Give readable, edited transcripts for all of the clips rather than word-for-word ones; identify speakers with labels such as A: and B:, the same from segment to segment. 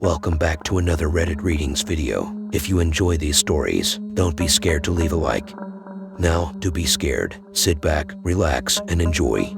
A: Welcome back to another Reddit Readings video. If you enjoy these stories, don't be scared to leave a like. Now, do be scared. Sit back, relax, and enjoy.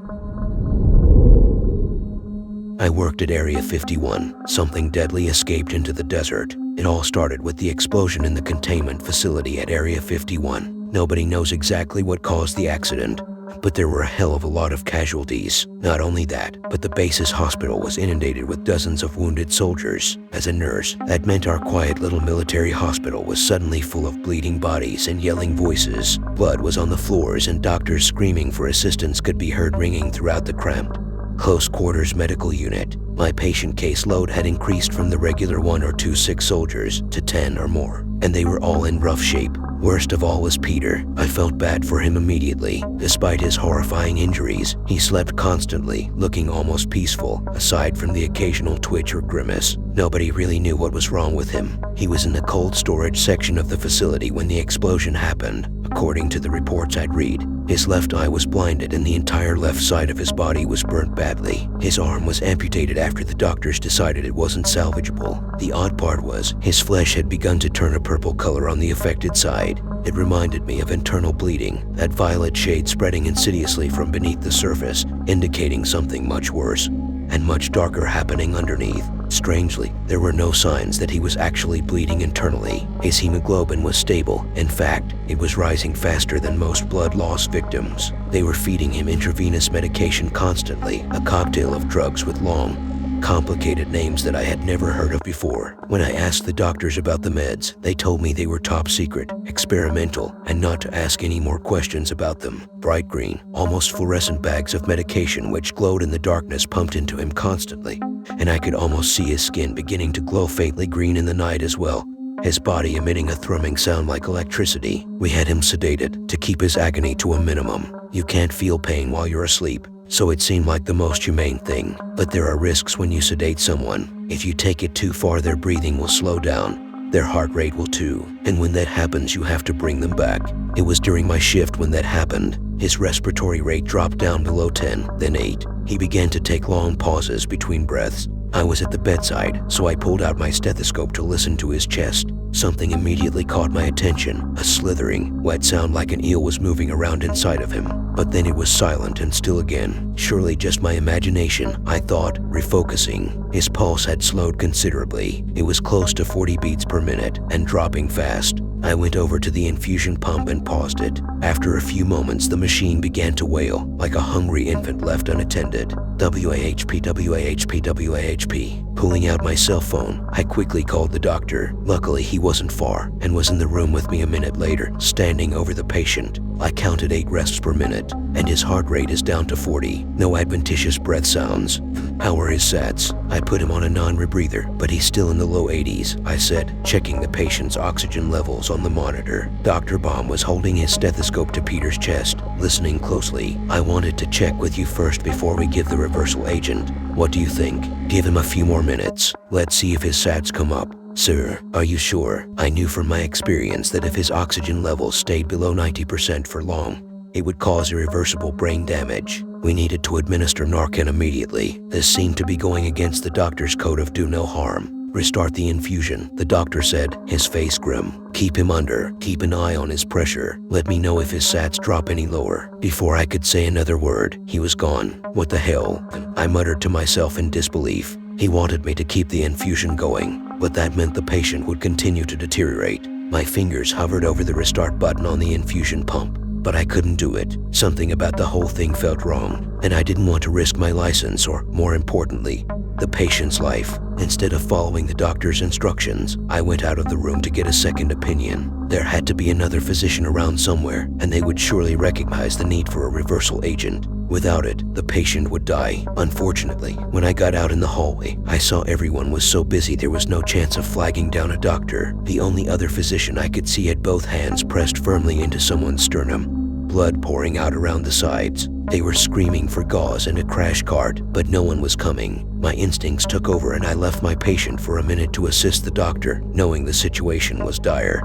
A: I worked at Area 51. Something deadly escaped into the desert. It all started with the explosion in the containment facility at Area 51. Nobody knows exactly what caused the accident, but there were a hell of a lot of casualties. Not only that, but the base's hospital was inundated with dozens of wounded soldiers. As a nurse, that meant our quiet little military hospital was suddenly full of bleeding bodies and yelling voices. Blood was on the floors and doctors screaming for assistance could be heard ringing throughout the cramped, close quarters medical unit. My patient caseload had increased from the regular 1 or 2 sick soldiers to 10 or more, and they were all in rough shape. Worst of all was Peter. I felt bad for him immediately. Despite his horrifying injuries, he slept constantly, looking almost peaceful, aside from the occasional twitch or grimace. Nobody really knew what was wrong with him. He was in the cold storage section of the facility when the explosion happened. According to the reports I'd read, his left eye was blinded and the entire left side of his body was burnt badly. His arm was amputated after the doctors decided it wasn't salvageable. The odd part was, his flesh had begun to turn a purple color on the affected side. It reminded me of internal bleeding, that violet shade spreading insidiously from beneath the surface, indicating something much worse and much darker happening underneath. Strangely, there were no signs that he was actually bleeding internally. His hemoglobin was stable. In fact, it was rising faster than most blood loss victims. They were feeding him intravenous medication constantly, a cocktail of drugs with long, complicated names that I had never heard of before. When I asked the doctors about the meds, they told me they were top secret, experimental, and not to ask any more questions about them. Bright green, almost fluorescent bags of medication which glowed in the darkness pumped into him constantly, and I could almost see his skin beginning to glow faintly green in the night as well, his body emitting a thrumming sound like electricity. We had him sedated to keep his agony to a minimum. You can't feel pain while you're asleep, so it seemed like the most humane thing. But there are risks when you sedate someone. If you take it too far, their breathing will slow down. Their heart rate will too. And when that happens, you have to bring them back. It was during my shift when that happened. His respiratory rate dropped down below 10, then 8. He began to take long pauses between breaths. I was at the bedside, so I pulled out my stethoscope to listen to his chest. Something immediately caught my attention, a slithering, wet sound like an eel was moving around inside of him. But then it was silent and still again. Surely just my imagination, I thought, refocusing. His pulse had slowed considerably. It was close to 40 beats per minute and dropping fast. I went over to the infusion pump and paused it. After a few moments, the machine began to wail, like a hungry infant left unattended. WAHP, WAHP, WAHP. Pulling out my cell phone, I quickly called the doctor. Luckily, he wasn't far and was in the room with me a minute later, standing over the patient. I counted 8 rests per minute, and his heart rate is down to 40. No adventitious breath sounds. How are his sats? I put him on a non-rebreather, but he's still in the low 80s, I said, checking the patient's oxygen levels on the monitor. Dr. Baum was holding his stethoscope to Peter's chest, listening closely. I wanted to check with you first before we give the reversal agent. What do you think? Give him a few more minutes. Let's see if his sats come up. Sir, are you sure? I knew from my experience that if his oxygen levels stayed below 90% for long, it would cause irreversible brain damage. We needed to administer Narcan immediately. This seemed to be going against the doctor's code of do no harm. Restart the infusion, the doctor said, his face grim. Keep him under. Keep an eye on his pressure. Let me know if his sats drop any lower. Before I could say another word, he was gone. What the hell? I muttered to myself in disbelief. He wanted me to keep the infusion going, but that meant the patient would continue to deteriorate. My fingers hovered over the restart button on the infusion pump, but I couldn't do it. Something about the whole thing felt wrong, and I didn't want to risk my license or, more importantly, the patient's life. Instead of following the doctor's instructions, I went out of the room to get a second opinion. There had to be another physician around somewhere, and they would surely recognize the need for a reversal agent. Without it, the patient would die. Unfortunately, when I got out in the hallway, I saw everyone was so busy there was no chance of flagging down a doctor. The only other physician I could see had both hands pressed firmly into someone's sternum, blood pouring out around the sides. They were screaming for gauze and a crash cart, but no one was coming. My instincts took over and I left my patient for a minute to assist the doctor, knowing the situation was dire,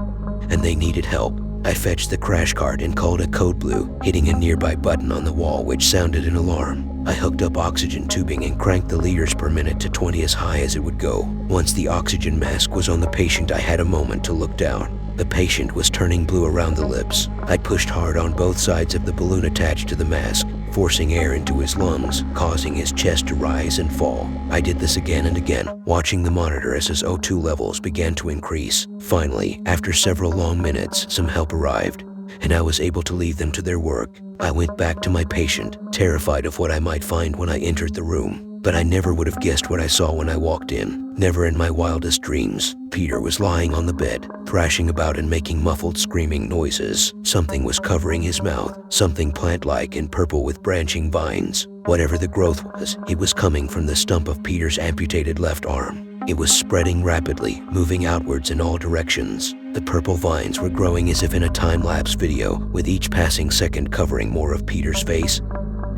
A: and they needed help. I fetched the crash cart and called a code blue, hitting a nearby button on the wall which sounded an alarm. I hooked up oxygen tubing and cranked the liters per minute to 20 as high as it would go. Once the oxygen mask was on the patient, I had a moment to look down. The patient was turning blue around the lips. I pushed hard on both sides of the balloon attached to the mask, forcing air into his lungs, causing his chest to rise and fall. I did this again and again, watching the monitor as his O2 levels began to increase. Finally, after several long minutes, some help arrived, and I was able to leave them to their work. I went back to my patient, terrified of what I might find when I entered the room. But I never would have guessed what I saw when I walked in. Never in my wildest dreams. Peter was lying on the bed, thrashing about and making muffled screaming noises. Something was covering his mouth, something plant-like and purple with branching vines. Whatever the growth was, it was coming from the stump of Peter's amputated left arm. It was spreading rapidly, moving outwards in all directions. The purple vines were growing as if in a time-lapse video, with each passing second covering more of Peter's face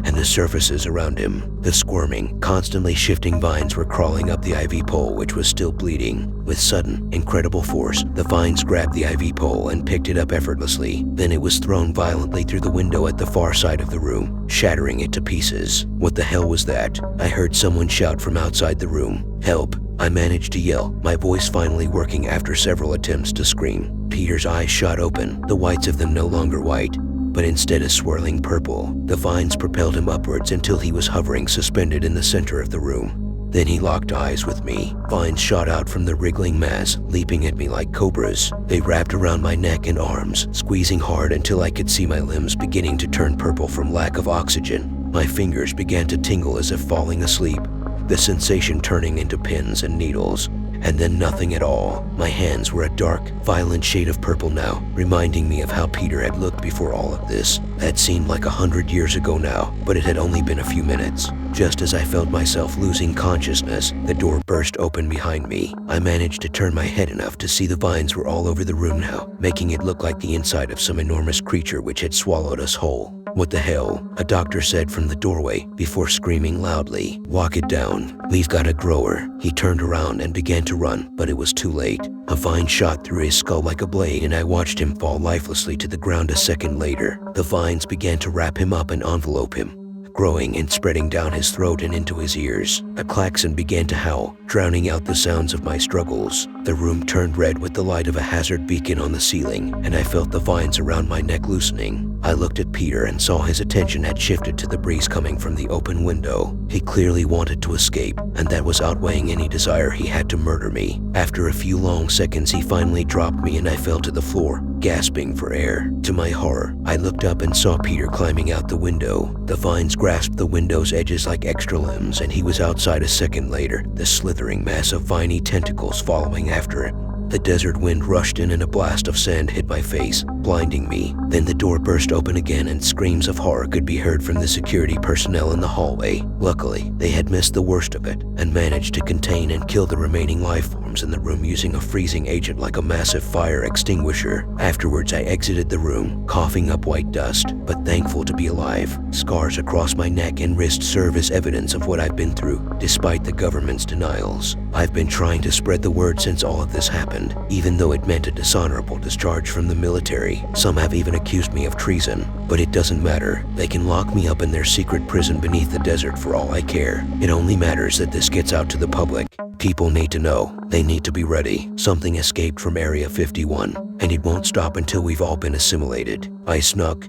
A: and the surfaces around him. The squirming, constantly shifting vines were crawling up the IV pole, which was still bleeding. With sudden, incredible force, the vines grabbed the IV pole and picked it up effortlessly. Then it was thrown violently through the window at the far side of the room, shattering it to pieces. What the hell was that? I heard someone shout from outside the room. Help! I managed to yell, my voice finally working after several attempts to scream. Peter's eyes shot open, the whites of them no longer white, but instead a swirling purple. The vines propelled him upwards until he was hovering suspended in the center of the room. Then he locked eyes with me. Vines shot out from the wriggling mass, leaping at me like cobras. They wrapped around my neck and arms, squeezing hard until I could see my limbs beginning to turn purple from lack of oxygen. My fingers began to tingle as if falling asleep, the sensation turning into pins and needles. And then nothing at all. My hands were a dark, violent shade of purple now, reminding me of how Peter had looked before all of this. That seemed like 100 years ago now, but it had only been a few minutes. Just as I felt myself losing consciousness, the door burst open behind me. I managed to turn my head enough to see the vines were all over the room now, making it look like the inside of some enormous creature which had swallowed us whole. What the hell? A doctor said from the doorway before screaming loudly, "Walk it down. We've got a grower." He turned around and began to run, but it was too late. A vine shot through his skull like a blade, and I watched him fall lifelessly to the ground a second later. The vines began to wrap him up and envelope him, growing and spreading down his throat and into his ears. A klaxon began to howl, drowning out the sounds of my struggles. The room turned red with the light of a hazard beacon on the ceiling, and I felt the vines around my neck loosening. I looked at Peter and saw his attention had shifted to the breeze coming from the open window. He clearly wanted to escape, and that was outweighing any desire he had to murder me. After a few long seconds, he finally dropped me and I fell to the floor, gasping for air. To my horror, I looked up and saw Peter climbing out the window. The vines grasped the window's edges like extra limbs, and he was outside a second later, the slithering mass of viney tentacles following after him. The desert wind rushed in and a blast of sand hit my face, blinding me. Then the door burst open again and screams of horror could be heard from the security personnel in the hallway. Luckily, they had missed the worst of it and managed to contain and kill the remaining life forms in the room using a freezing agent like a massive fire extinguisher. Afterwards, I exited the room, coughing up white dust, but thankful to be alive. Scars across my neck and wrist serve as evidence of what I've been through, despite the government's denials. I've been trying to spread the word since all of this happened, even though it meant a dishonorable discharge from the military. Some have even accused me of treason, but it doesn't matter. They can lock me up in their secret prison beneath the desert for all I care. It only matters that this gets out to the public. People need to know. They need to be ready. Something escaped from Area 51, and it won't stop until we've all been assimilated. I snuck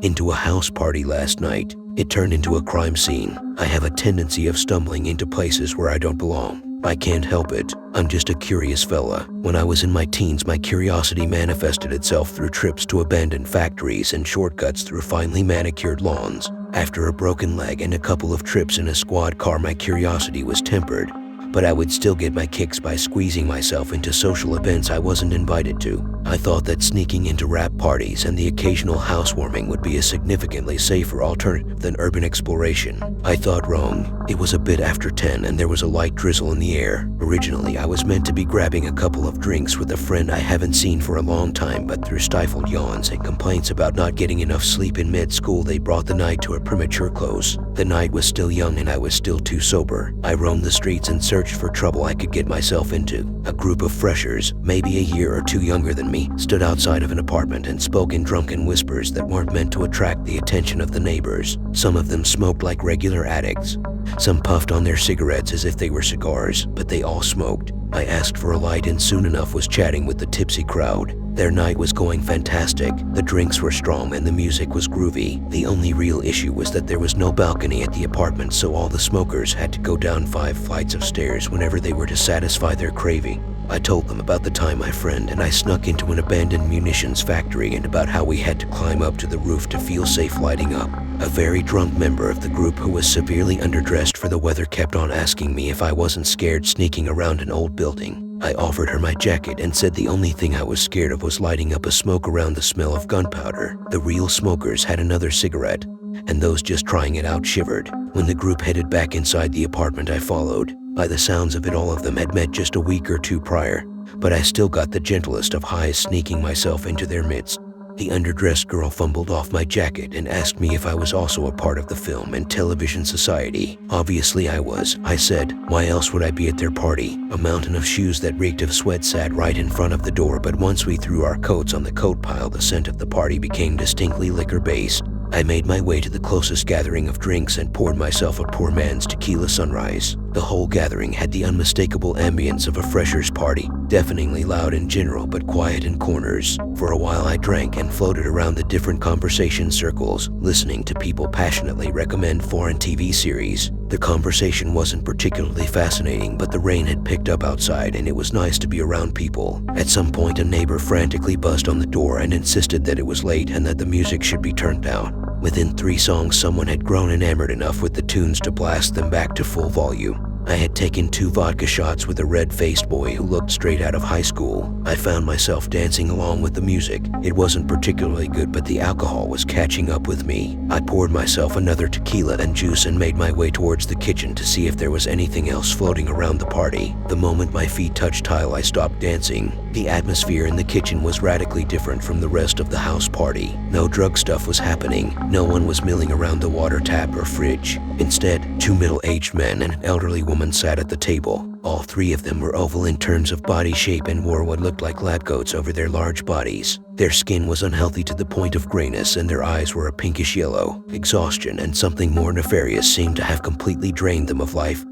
A: into a house party last night. It turned into a crime scene. I have a tendency of stumbling into places where I don't belong. I can't help it. I'm just a curious fella. When I was in my teens, my curiosity manifested itself through trips to abandoned factories and shortcuts through finely manicured lawns. After a broken leg and a couple of trips in a squad car, my curiosity was tempered, but I would still get my kicks by squeezing myself into social events I wasn't invited to. I thought that sneaking into rap parties and the occasional housewarming would be a significantly safer alternative than urban exploration. I thought wrong. It was a bit after 10 and there was a light drizzle in the air. Originally, I was meant to be grabbing a couple of drinks with a friend I haven't seen for a long time, but through stifled yawns and complaints about not getting enough sleep in mid-school, they brought the night to a premature close. The night was still young and I was still too sober. I roamed the streets and searched for trouble I could get myself into. A group of freshers, maybe a year or two younger than me, stood outside of an apartment and spoke in drunken whispers that weren't meant to attract the attention of the neighbors. Some of them smoked like regular addicts. Some puffed on their cigarettes as if they were cigars, but they all smoked. I asked for a light and soon enough was chatting with the tipsy crowd. Their night was going fantastic. The drinks were strong and the music was groovy. The only real issue was that there was no balcony at the apartment, so all the smokers had to go down 5 flights of stairs whenever they were to satisfy their craving. I told them about the time my friend and I snuck into an abandoned munitions factory and about how we had to climb up to the roof to feel safe lighting up. A very drunk member of the group who was severely underdressed for the weather kept on asking me if I wasn't scared sneaking around an old building. I offered her my jacket and said the only thing I was scared of was lighting up a smoke around the smell of gunpowder. The real smokers had another cigarette, and those just trying it out shivered. When the group headed back inside the apartment, I followed. By the sounds of it, all of them had met just a week or two prior, but I still got the gentlest of highs sneaking myself into their midst. The underdressed girl fumbled off my jacket and asked me if I was also a part of the film and television society. Obviously I was, I said. Why else would I be at their party? A mountain of shoes that reeked of sweat sat right in front of the door, but once we threw our coats on the coat pile, the scent of the party became distinctly liquor-based. I made my way to the closest gathering of drinks and poured myself a poor man's tequila sunrise. The whole gathering had the unmistakable ambience of a freshers' party, deafeningly loud in general but quiet in corners. For a while I drank and floated around the different conversation circles, listening to people passionately recommend foreign TV series. The conversation wasn't particularly fascinating, but the rain had picked up outside and it was nice to be around people. At some point a neighbor frantically buzzed on the door and insisted that it was late and that the music should be turned down. Within 3 songs, someone had grown enamored enough with the tunes to blast them back to full volume. I had taken 2 vodka shots with a red-faced boy who looked straight out of high school. I found myself dancing along with the music. It wasn't particularly good, but the alcohol was catching up with me. I poured myself another tequila and juice and made my way towards the kitchen to see if there was anything else floating around the party. The moment my feet touched tile, I stopped dancing. The atmosphere in the kitchen was radically different from the rest of the house party. No drug stuff was happening. No one was milling around the water tap or fridge. Instead, 2 middle-aged men and an elderly woman sat at the table. All 3 of them were oval in terms of body shape and wore what looked like lab coats over their large bodies. Their skin was unhealthy to the point of grayness and their eyes were a pinkish yellow. Exhaustion and something more nefarious seemed to have completely drained them of life.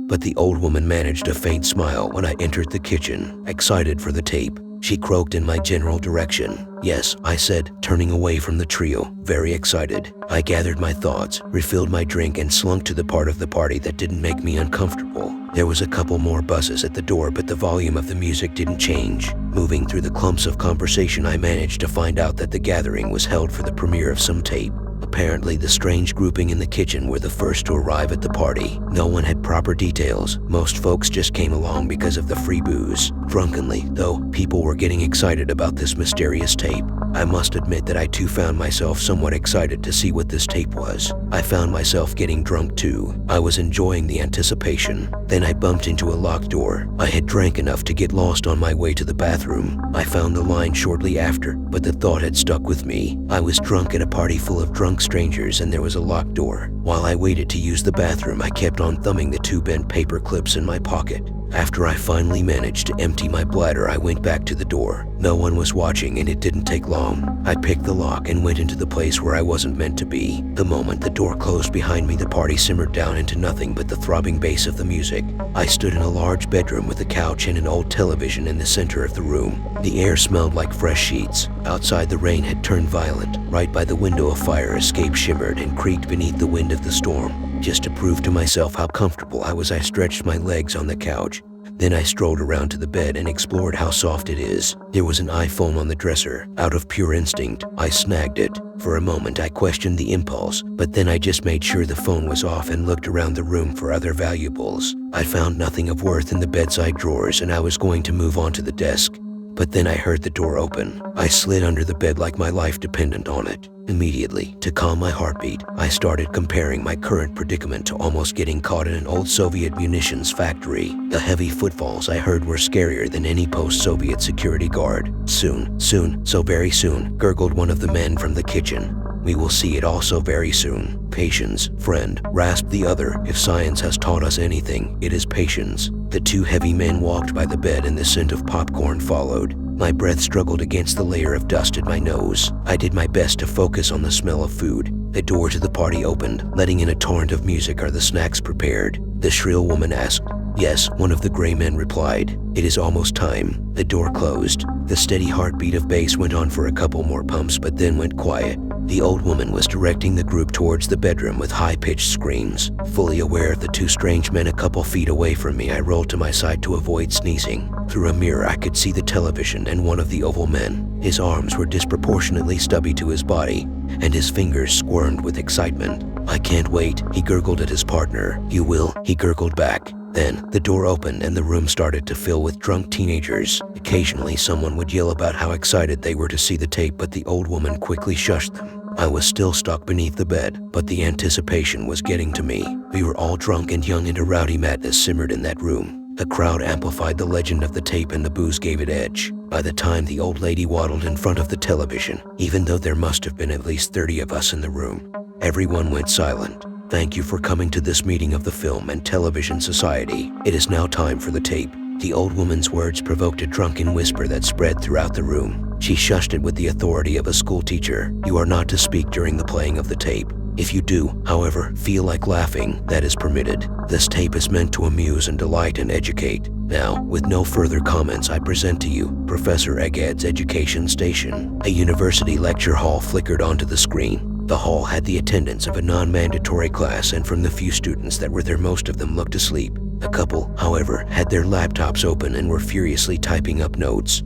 A: But the old woman managed a faint smile when I entered the kitchen, excited for the tape. She croaked in my general direction. "Yes," I said, turning away from the trio, very excited. I gathered my thoughts, refilled my drink, and slunk to the part of the party that didn't make me uncomfortable. There was a couple more buzzes at the door, but the volume of the music didn't change. Moving through the clumps of conversation, I managed to find out that the gathering was held for the premiere of some tape. Apparently, the strange grouping in the kitchen were the first to arrive at the party. No one had proper details. Most folks just came along because of the free booze. Drunkenly, though, people were getting excited about this mysterious tape. I must admit that I too found myself somewhat excited to see what this tape was. I found myself getting drunk too. I was enjoying the anticipation. Then I bumped into a locked door. I had drank enough to get lost on my way to the bathroom. I found the line shortly after, but the thought had stuck with me. I was drunk at a party full of drunk strangers and there was a locked door. While I waited to use the bathroom, I kept on thumbing the 2 bent paper clips in my pocket. After I finally managed to empty my bladder, I went back to the door. No one was watching and it didn't take long. I picked the lock and went into the place where I wasn't meant to be. The moment the door closed behind me, the party simmered down into nothing but the throbbing bass of the music. I stood in a large bedroom with a couch and an old television in the center of the room. The air smelled like fresh sheets. Outside, the rain had turned violent. Right by the window, a fire escape shimmered and creaked beneath the wind of the storm. Just to prove to myself how comfortable I was, I stretched my legs on the couch. Then I strolled around to the bed and explored how soft it is. There was an iPhone on the dresser. Out of pure instinct, I snagged it. For a moment, I questioned the impulse, but then I just made sure the phone was off and looked around the room for other valuables. I found nothing of worth in the bedside drawers and I was going to move on to the desk. But then I heard the door open. I slid under the bed like my life depended on it. Immediately, to calm my heartbeat, I started comparing my current predicament to almost getting caught in an old Soviet munitions factory. The heavy footfalls I heard were scarier than any post-Soviet security guard. Soon, so very soon, gurgled one of the men from the kitchen. We will see it all so very soon. Patience, friend, rasped the other. If science has taught us anything, it is patience. The 2 heavy men walked by the bed and the scent of popcorn followed. My breath struggled against the layer of dust in my nose. I did my best to focus on the smell of food. The door to the party opened, letting in a torrent of music. "Are the snacks prepared?" the shrill woman asked. "Yes," one of the gray men replied. "It is almost time." The door closed. The steady heartbeat of bass went on for a couple more pumps but then went quiet. The old woman was directing the group towards the bedroom with high-pitched screams. Fully aware of the two strange men a couple feet away from me, I rolled to my side to avoid sneezing. Through a mirror, I could see the television and one of the oval men. His arms were disproportionately stubby to his body, and his fingers squirmed with excitement. "I can't wait," he gurgled at his partner. "You will," he gurgled back. Then, the door opened and the room started to fill with drunk teenagers. Occasionally, someone would yell about how excited they were to see the tape, but the old woman quickly shushed them. I was still stuck beneath the bed, but the anticipation was getting to me. We were all drunk and young, and a rowdy madness simmered in that room. The crowd amplified the legend of the tape and the booze gave it edge. By the time the old lady waddled in front of the television, even though there must have been at least 30 of us in the room, everyone went silent. "Thank you for coming to this meeting of the Film and Television Society. It is now time for the tape." The old woman's words provoked a drunken whisper that spread throughout the room. She shushed it with the authority of a school teacher. "You are not to speak during the playing of the tape. If you do, however, feel like laughing, that is permitted. This tape is meant to amuse and delight and educate." Now, with no further comments, I present to you Professor Egghead's Education Station. A university lecture hall flickered onto the screen. The hall had the attendance of a non-mandatory class, and from the few students that were there, most of them looked asleep. A couple, however, had their laptops open and were furiously typing up notes.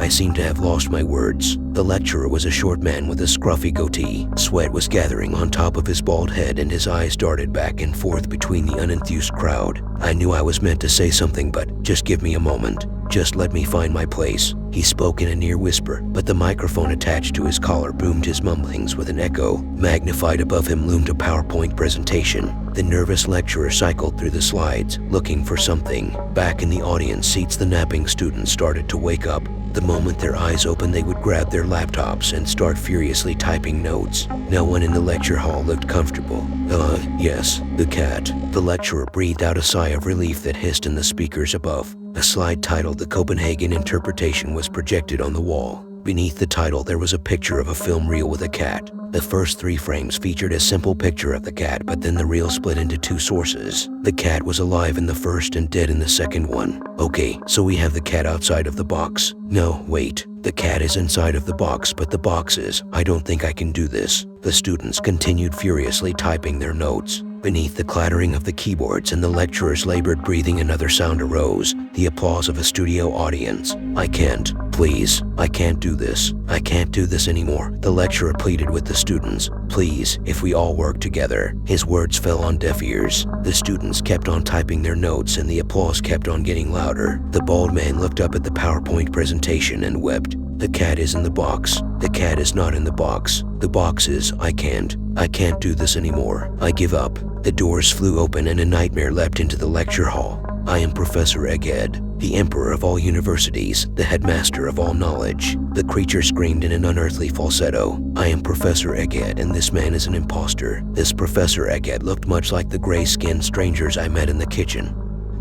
A: I seem to have lost my words. The lecturer was a short man with a scruffy goatee. Sweat was gathering on top of his bald head and his eyes darted back and forth between the unenthused crowd. I knew I was meant to say something, but just give me a moment. Just let me find my place. He spoke in a near whisper, but the microphone attached to his collar boomed his mumblings with an echo. Magnified above him loomed a PowerPoint presentation. The nervous lecturer cycled through the slides, looking for something. Back in the audience seats, the napping students started to wake up. The moment their eyes opened, they would grab their laptops and start furiously typing notes. No one in the lecture hall looked comfortable. Yes, the cat." The lecturer breathed out a sigh of relief that hissed in the speakers above. A slide titled "The Copenhagen Interpretation" was projected on the wall. Beneath the title, there was a picture of a film reel with a cat. The first 3 frames featured a simple picture of the cat, but then the reel split into 2 sources. The cat was alive in the first and dead in the second one. "Okay, so we have the cat outside of the box." "No, wait. The cat is inside of the box, but the box is. I don't think I can do this." The students continued furiously typing their notes. Beneath the clattering of the keyboards and the lecturer's labored breathing, another sound arose, the applause of a studio audience. "I can't. Please, I can't do this. I can't do this anymore," the lecturer pleaded with the students. "Please, if we all work together." His words fell on deaf ears. The students kept on typing their notes and the applause kept on getting louder. The bald man looked up at the PowerPoint presentation and wept. "The cat is in the box. The cat is not in the box. The box is. I can't do this anymore. I give up." The doors flew open and a nightmare leapt into the lecture hall. "I am Professor Egghead, the emperor of all universities, the headmaster of all knowledge." The creature screamed in an unearthly falsetto. "I am Professor Egghead, and this man is an imposter." This Professor Egghead looked much like the gray-skinned strangers I met in the kitchen,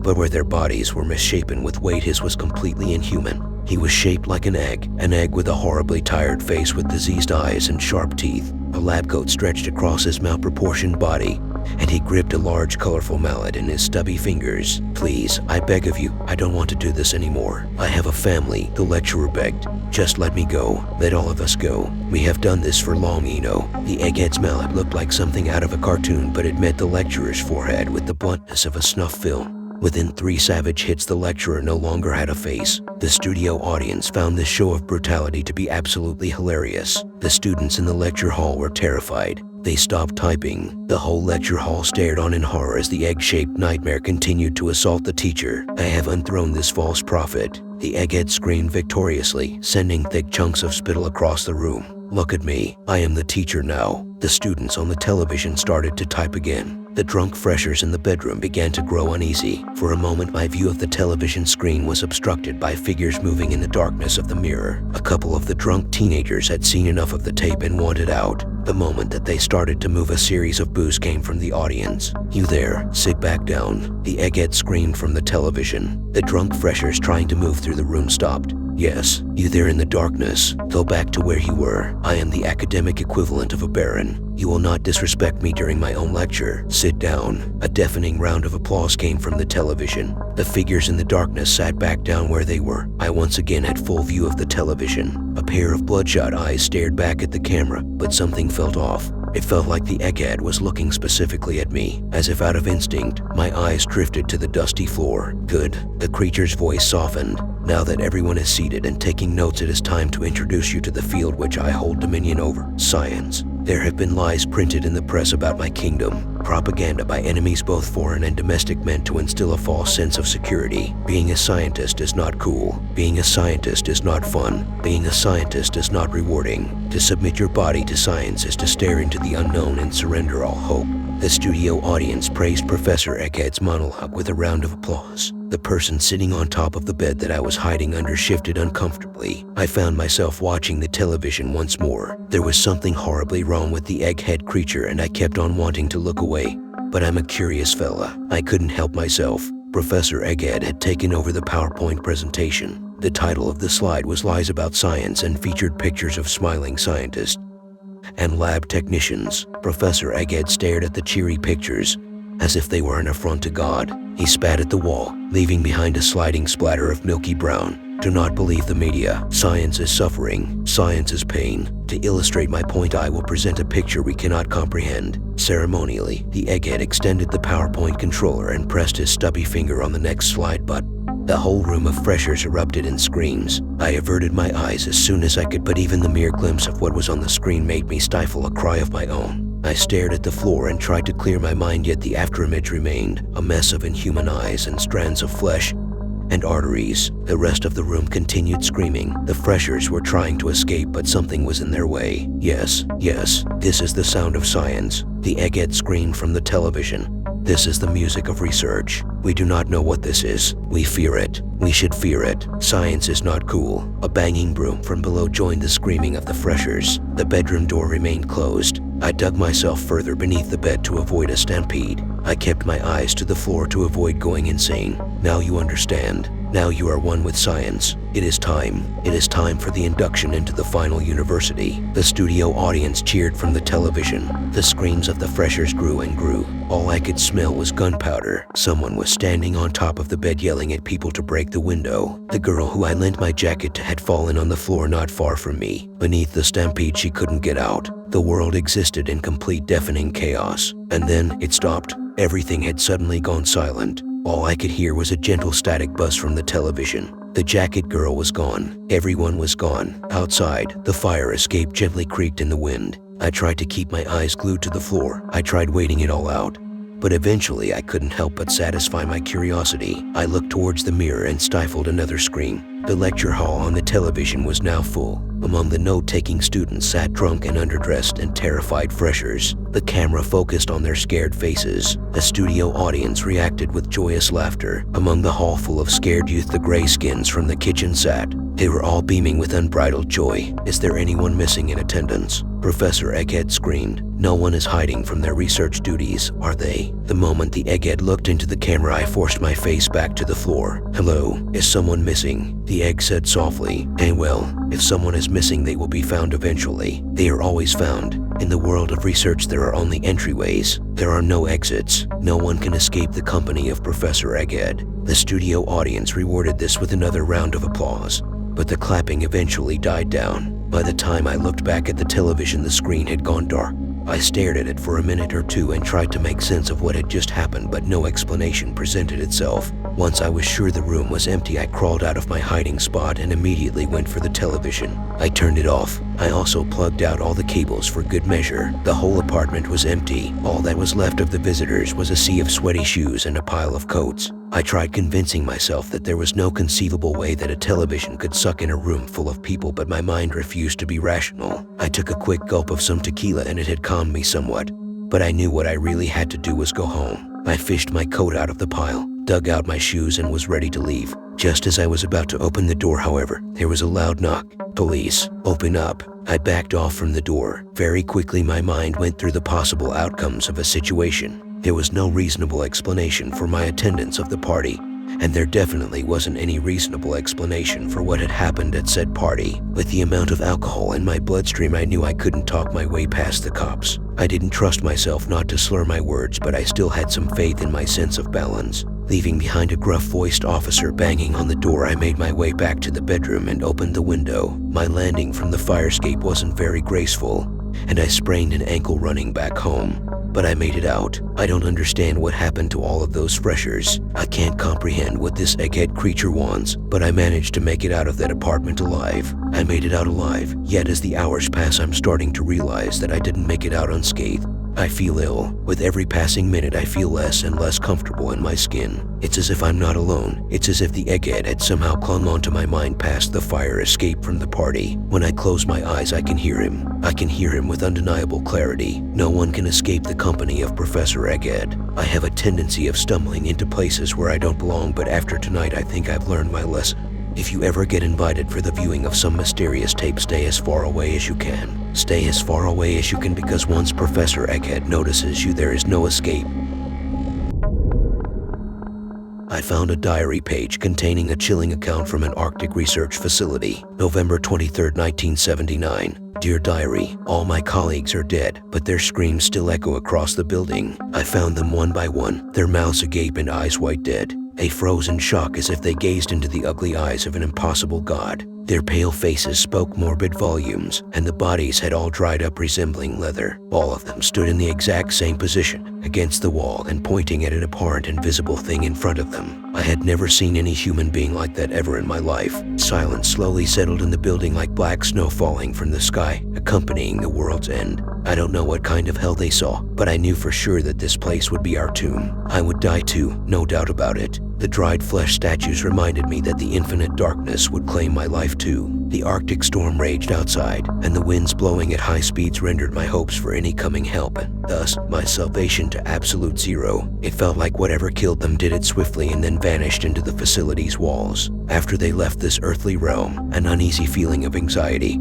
A: but where their bodies were misshapen with weight, his was completely inhuman. He was shaped like an egg with a horribly tired face with diseased eyes and sharp teeth. A lab coat stretched across his malproportioned body, and he gripped a large, colorful mallet in his stubby fingers. "Please, I beg of you, I don't want to do this anymore. I have a family," the lecturer begged. "Just let me go. Let all of us go. We have done this for long, Eno." The egghead's mallet looked like something out of a cartoon, but it met the lecturer's forehead with the bluntness of a snuff film. Within 3 savage hits, the lecturer no longer had a face. The studio audience found this show of brutality to be absolutely hilarious. The students in the lecture hall were terrified. They stopped typing. The whole lecture hall stared on in horror as the egg-shaped nightmare continued to assault the teacher. "I have unthroned this false prophet." The egghead screamed victoriously, sending thick chunks of spittle across the room. "Look at me. I am the teacher now." The students on the television started to type again. The drunk freshers in the bedroom began to grow uneasy. For a moment, my view of the television screen was obstructed by figures moving in the darkness of the mirror. A couple of the drunk teenagers had seen enough of the tape and wanted out. The moment that they started to move, a series of boos came from the audience. "You there, sit back down," the egghead screamed from the television. The drunk freshers trying to move through the room stopped. Yes, you there in the darkness. Go back to where you were. I am the academic equivalent of a baron. You will not disrespect me during my own lecture. Sit down. A deafening round of applause came from the television. The figures in the darkness sat back down where they were. I once again had full view of the television. A pair of bloodshot eyes stared back at the camera, but something felt off. It felt like the egghead was looking specifically at me. As if out of instinct, my eyes drifted to the dusty floor. Good. The creature's voice softened. Now that everyone is seated and taking notes, it is time to introduce you to the field which I hold dominion over, science. There have been lies printed in the press about my kingdom, propaganda by enemies both foreign and domestic meant to instill a false sense of security. Being a scientist is not cool. Being a scientist is not fun. Being a scientist is not rewarding. To submit your body to science is to stare into the unknown and surrender all hope. The studio audience praised Professor Egghead's monologue with a round of applause. The person sitting on top of the bed that I was hiding under shifted uncomfortably. I found myself watching the television once more. There was something horribly wrong with the egghead creature and I kept on wanting to look away. But I'm a curious fella. I couldn't help myself. Professor Egghead had taken over the PowerPoint presentation. The title of the slide was Lies About Science and featured pictures of smiling scientists and lab technicians. Professor Egghead stared at the cheery pictures as if they were an affront to God. He spat at the wall, leaving behind a sliding splatter of milky brown. Do not believe the media. Science is suffering. Science is pain. To illustrate my point, I will present a picture we cannot comprehend. Ceremonially, the egghead extended the PowerPoint controller and pressed his stubby finger on the next slide button. The whole room of freshers erupted in screams. I averted my eyes as soon as I could, but even the mere glimpse of what was on the screen made me stifle a cry of my own. I stared at the floor and tried to clear my mind, yet the afterimage remained, a mess of inhuman eyes and strands of flesh and arteries. The rest of the room continued screaming. The freshers were trying to escape, but something was in their way. Yes, this is the sound of science. The egghead screamed from the television. This is the music of research. We do not know what this is. We fear it. We should fear it. Science is not cool. A banging broom from below joined the screaming of the freshers. The bedroom door remained closed. I dug myself further beneath the bed to avoid a stampede. I kept my eyes to the floor to avoid going insane. Now you understand. Now you are one with science. It is time. It is time for the induction into the final university. The studio audience cheered from the television. The screams of the freshers grew and grew. All I could smell was gunpowder. Someone was standing on top of the bed yelling at people to break the window. The girl who I lent my jacket to had fallen on the floor not far from me. Beneath the stampede, she couldn't get out. The world existed in complete deafening chaos. And then it stopped. Everything had suddenly gone silent. All I could hear was a gentle static buzz from the television. The jacket girl was gone. Everyone was gone. Outside, the fire escape gently creaked in the wind. I tried to keep my eyes glued to the floor. I tried waiting it all out. But eventually I couldn't help but satisfy my curiosity. I looked towards the mirror and stifled another scream. The lecture hall on the television was now full. Among the note-taking students sat drunk and underdressed and terrified freshers. The camera focused on their scared faces. The studio audience reacted with joyous laughter. Among the hall full of scared youth, the grayskins from the kitchen sat. They were all beaming with unbridled joy. Is there anyone missing in attendance? Professor Egghead screamed. No one is hiding from their research duties, are they? The moment the egghead looked into the camera, I forced my face back to the floor. Hello, is someone missing? The egg said softly. Well, if someone is missing, they will be found eventually. They are always found. In the world of research, there are only entryways. There are no exits. No one can escape the company of Professor Egghead. The studio audience rewarded this with another round of applause. But the clapping eventually died down. By the time I looked back at the television, the screen had gone dark. I stared at it for a minute or two and tried to make sense of what had just happened, but no explanation presented itself. Once I was sure the room was empty, I crawled out of my hiding spot and immediately went for the television. I turned it off. I also plugged out all the cables for good measure. The whole apartment was empty. All that was left of the visitors was a sea of sweaty shoes and a pile of coats. I tried convincing myself that there was no conceivable way that a television could suck in a room full of people, but my mind refused to be rational. I took a quick gulp of some tequila and it had calmed me somewhat, but I knew what I really had to do was go home. I fished my coat out of the pile, dug out my shoes, and was ready to leave. Just as I was about to open the door, however, there was a loud knock. Police, open up. I backed off from the door. Very quickly my mind went through the possible outcomes of a situation. There was no reasonable explanation for my attendance of the party, and there definitely wasn't any reasonable explanation for what had happened at said party. With the amount of alcohol in my bloodstream, I knew I couldn't talk my way past the cops. I didn't trust myself not to slur my words, but I still had some faith in my sense of balance. Leaving behind a gruff-voiced officer banging on the door, I made my way back to the bedroom and opened the window. My landing from the fire escape wasn't very graceful, and I sprained an ankle running back home. But I made it out. I don't understand what happened to all of those freshers. I can't comprehend what this egghead creature wants, but I managed to make it out of that apartment alive. I made it out alive, yet as the hours pass, I'm starting to realize that I didn't make it out unscathed. I feel ill. With every passing minute, I feel less and less comfortable in my skin. It's as if I'm not alone. It's as if the egghead had somehow clung onto my mind past the fire escape from the party. When I close my eyes, I can hear him. I can hear him with undeniable clarity. No one can escape the company of Professor Egghead. I have a tendency of stumbling into places where I don't belong, but after tonight, I think I've learned my lesson. If you ever get invited for the viewing of some mysterious tape, stay as far away as you can. Stay as far away as you can, because once Professor Egghead notices you, there is no escape. I found a diary page containing a chilling account from an Arctic research facility. November 23, 1979. Dear Diary, all my colleagues are dead, but their screams still echo across the building. I found them one by one, their mouths agape and eyes white dead. A frozen shock, as if they gazed into the ugly eyes of an impossible god. Their pale faces spoke morbid volumes, and the bodies had all dried up, resembling leather. All of them stood in the exact same position, against the wall and pointing at an abhorrent invisible thing in front of them. I had never seen any human being like that ever in my life. Silence slowly settled in the building like black snow falling from the sky, accompanying the world's end. I don't know what kind of hell they saw, but I knew for sure that this place would be our tomb. I would die too, no doubt about it. The dried flesh statues reminded me that the infinite darkness would claim my life too. The Arctic storm raged outside, and the winds blowing at high speeds rendered my hopes for any coming help, and thus my salvation, to absolute zero. It felt like whatever killed them did it swiftly and then vanished into the facility's walls. After they left this earthly realm, an uneasy feeling of anxiety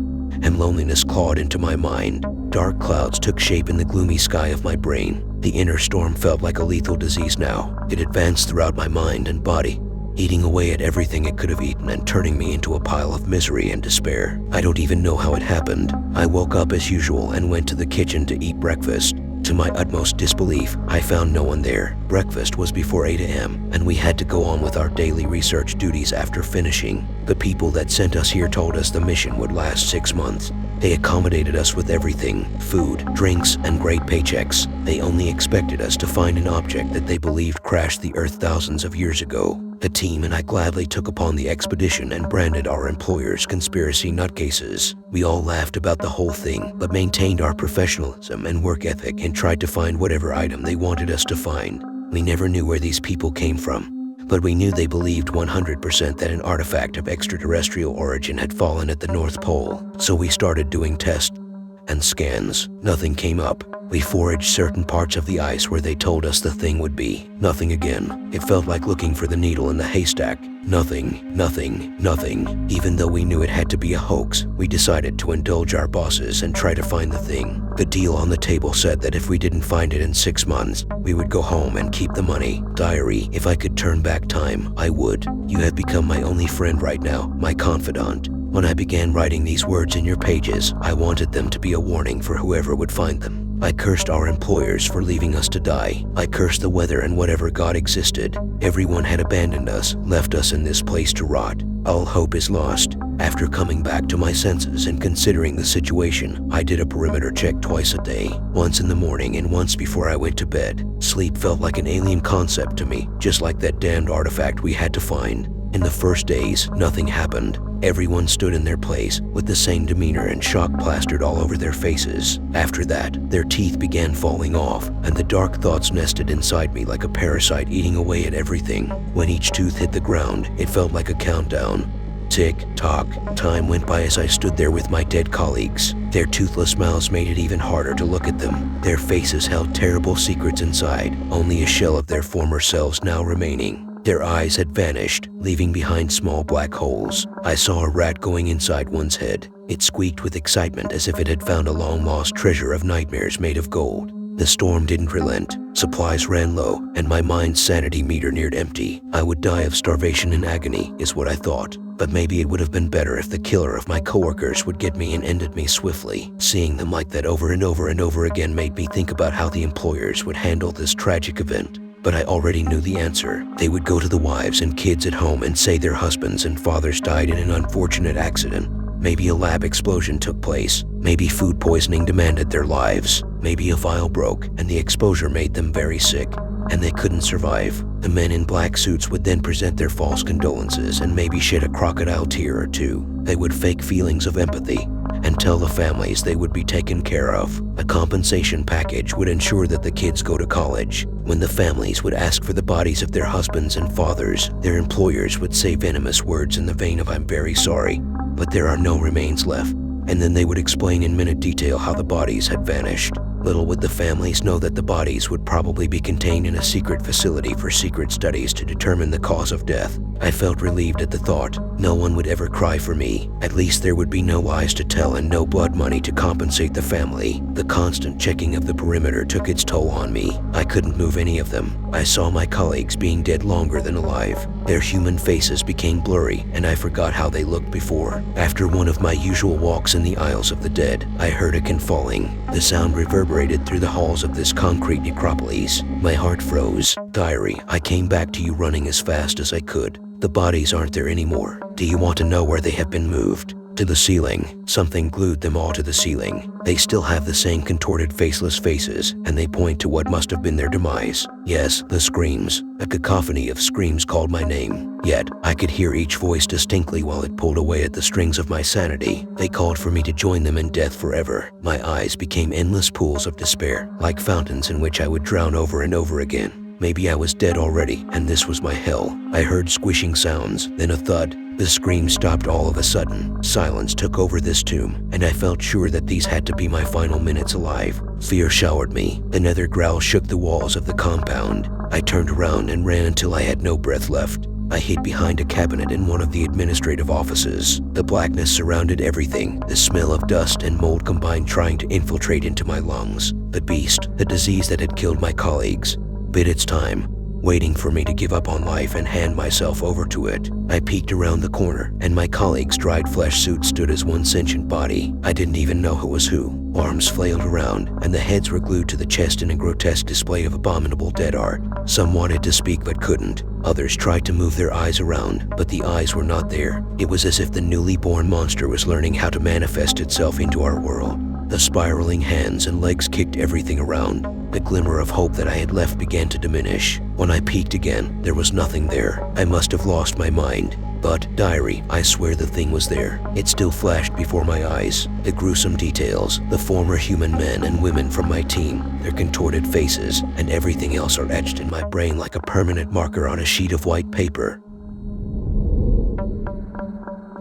A: and loneliness clawed into my mind. Dark clouds took shape in the gloomy sky of my brain. The inner storm felt like a lethal disease now. It advanced throughout my mind and body, eating away at everything it could have eaten and turning me into a pile of misery and despair. I don't even know how it happened. I woke up as usual and went to the kitchen to eat breakfast. To my utmost disbelief, I found no one there. Breakfast was before 8 a.m., and we had to go on with our daily research duties after finishing. The people that sent us here told us the mission would last 6 months. They accommodated us with everything: food, drinks, and great paychecks. They only expected us to find an object that they believed crashed the Earth thousands of years ago. The team and I gladly took upon the expedition and branded our employers conspiracy nutcases. We all laughed about the whole thing, but maintained our professionalism and work ethic and tried to find whatever item they wanted us to find. We never knew where these people came from, but we knew they believed 100% that an artifact of extraterrestrial origin had fallen at the North Pole. So we started doing tests and scans. Nothing came up. We foraged certain parts of the ice where they told us the thing would be. Nothing again. It felt like looking for the needle in the haystack. Nothing, nothing, nothing. Even though we knew it had to be a hoax, we decided to indulge our bosses and try to find the thing. The deal on the table said that if we didn't find it in 6 months, we would go home and keep the money. Diary, if I could turn back time, I would. You have become my only friend right now, my confidant. When I began writing these words in your pages, I wanted them to be a warning for whoever would find them. I cursed our employers for leaving us to die. I cursed the weather and whatever God existed. Everyone had abandoned us, left us in this place to rot. All hope is lost. After coming back to my senses and considering the situation, I did a perimeter check twice a day, once in the morning and once before I went to bed. Sleep felt like an alien concept to me, just like that damned artifact we had to find. In the first days, nothing happened. Everyone stood in their place with the same demeanor and shock plastered all over their faces. After that, their teeth began falling off, and the dark thoughts nested inside me like a parasite eating away at everything. When each tooth hit the ground, it felt like a countdown. Tick, tock. Time went by as I stood there with my dead colleagues. Their toothless mouths made it even harder to look at them. Their faces held terrible secrets inside, only a shell of their former selves now remaining. Their eyes had vanished, leaving behind small black holes. I saw a rat going inside one's head. It squeaked with excitement as if it had found a long-lost treasure of nightmares made of gold. The storm didn't relent. Supplies ran low, and my mind's sanity meter neared empty. I would die of starvation and agony, is what I thought. But maybe it would have been better if the killer of my coworkers would get me and ended me swiftly. Seeing them like that over and over and over again made me think about how the employers would handle this tragic event. But I already knew the answer. They would go to the wives and kids at home and say their husbands and fathers died in an unfortunate accident. Maybe a lab explosion took place. Maybe food poisoning demanded their lives. Maybe a vial broke and the exposure made them very sick, and they couldn't survive. The men in black suits would then present their false condolences and maybe shed a crocodile tear or two. They would fake feelings of empathy and tell the families they would be taken care of. A compensation package would ensure that the kids go to college. When the families would ask for the bodies of their husbands and fathers, their employers would say venomous words in the vein of "I'm very sorry, but there are no remains left." And then they would explain in minute detail how the bodies had vanished. Little would the families know that the bodies would probably be contained in a secret facility for secret studies to determine the cause of death. I felt relieved at the thought. No one would ever cry for me. At least there would be no lies to tell and no blood money to compensate the family. The constant checking of the perimeter took its toll on me. I couldn't move any of them. I saw my colleagues being dead longer than alive. Their human faces became blurry, and I forgot how they looked before. After one of my usual walks in the aisles of the dead, I heard a can falling. The sound reverberated through the halls of this concrete necropolis. My heart froze. Diary, I came back to you running as fast as I could. The bodies aren't there anymore. Do you want to know where they have been moved? To the ceiling. Something glued them all to the ceiling. They still have the same contorted faceless faces, and they point to what must have been their demise. Yes, the screams. A cacophony of screams called my name. Yet, I could hear each voice distinctly while it pulled away at the strings of my sanity. They called for me to join them in death forever. My eyes became endless pools of despair, like fountains in which I would drown over and over again. Maybe I was dead already, and this was my hell. I heard squishing sounds, then a thud. The scream stopped all of a sudden. Silence took over this tomb, and I felt sure that these had to be my final minutes alive. Fear showered me. Another growl shook the walls of the compound. I turned around and ran until I had no breath left. I hid behind a cabinet in one of the administrative offices. The blackness surrounded everything. The smell of dust and mold combined, trying to infiltrate into my lungs. The beast, the disease that had killed my colleagues, bid its time, waiting for me to give up on life and hand myself over to it. I peeked around the corner, and my colleague's dried flesh suit stood as one sentient body. I didn't even know who was who. Arms flailed around, and the heads were glued to the chest in a grotesque display of abominable dead art. Some wanted to speak but couldn't. Others tried to move their eyes around, but the eyes were not there. It was as if the newly born monster was learning how to manifest itself into our world. The spiraling hands and legs kicked everything around. The glimmer of hope that I had left began to diminish. When I peeked again, there was nothing there. I must have lost my mind. But, diary, I swear the thing was there. It still flashed before my eyes. The gruesome details, the former human men and women from my team, their contorted faces, and everything else are etched in my brain like a permanent marker on a sheet of white paper.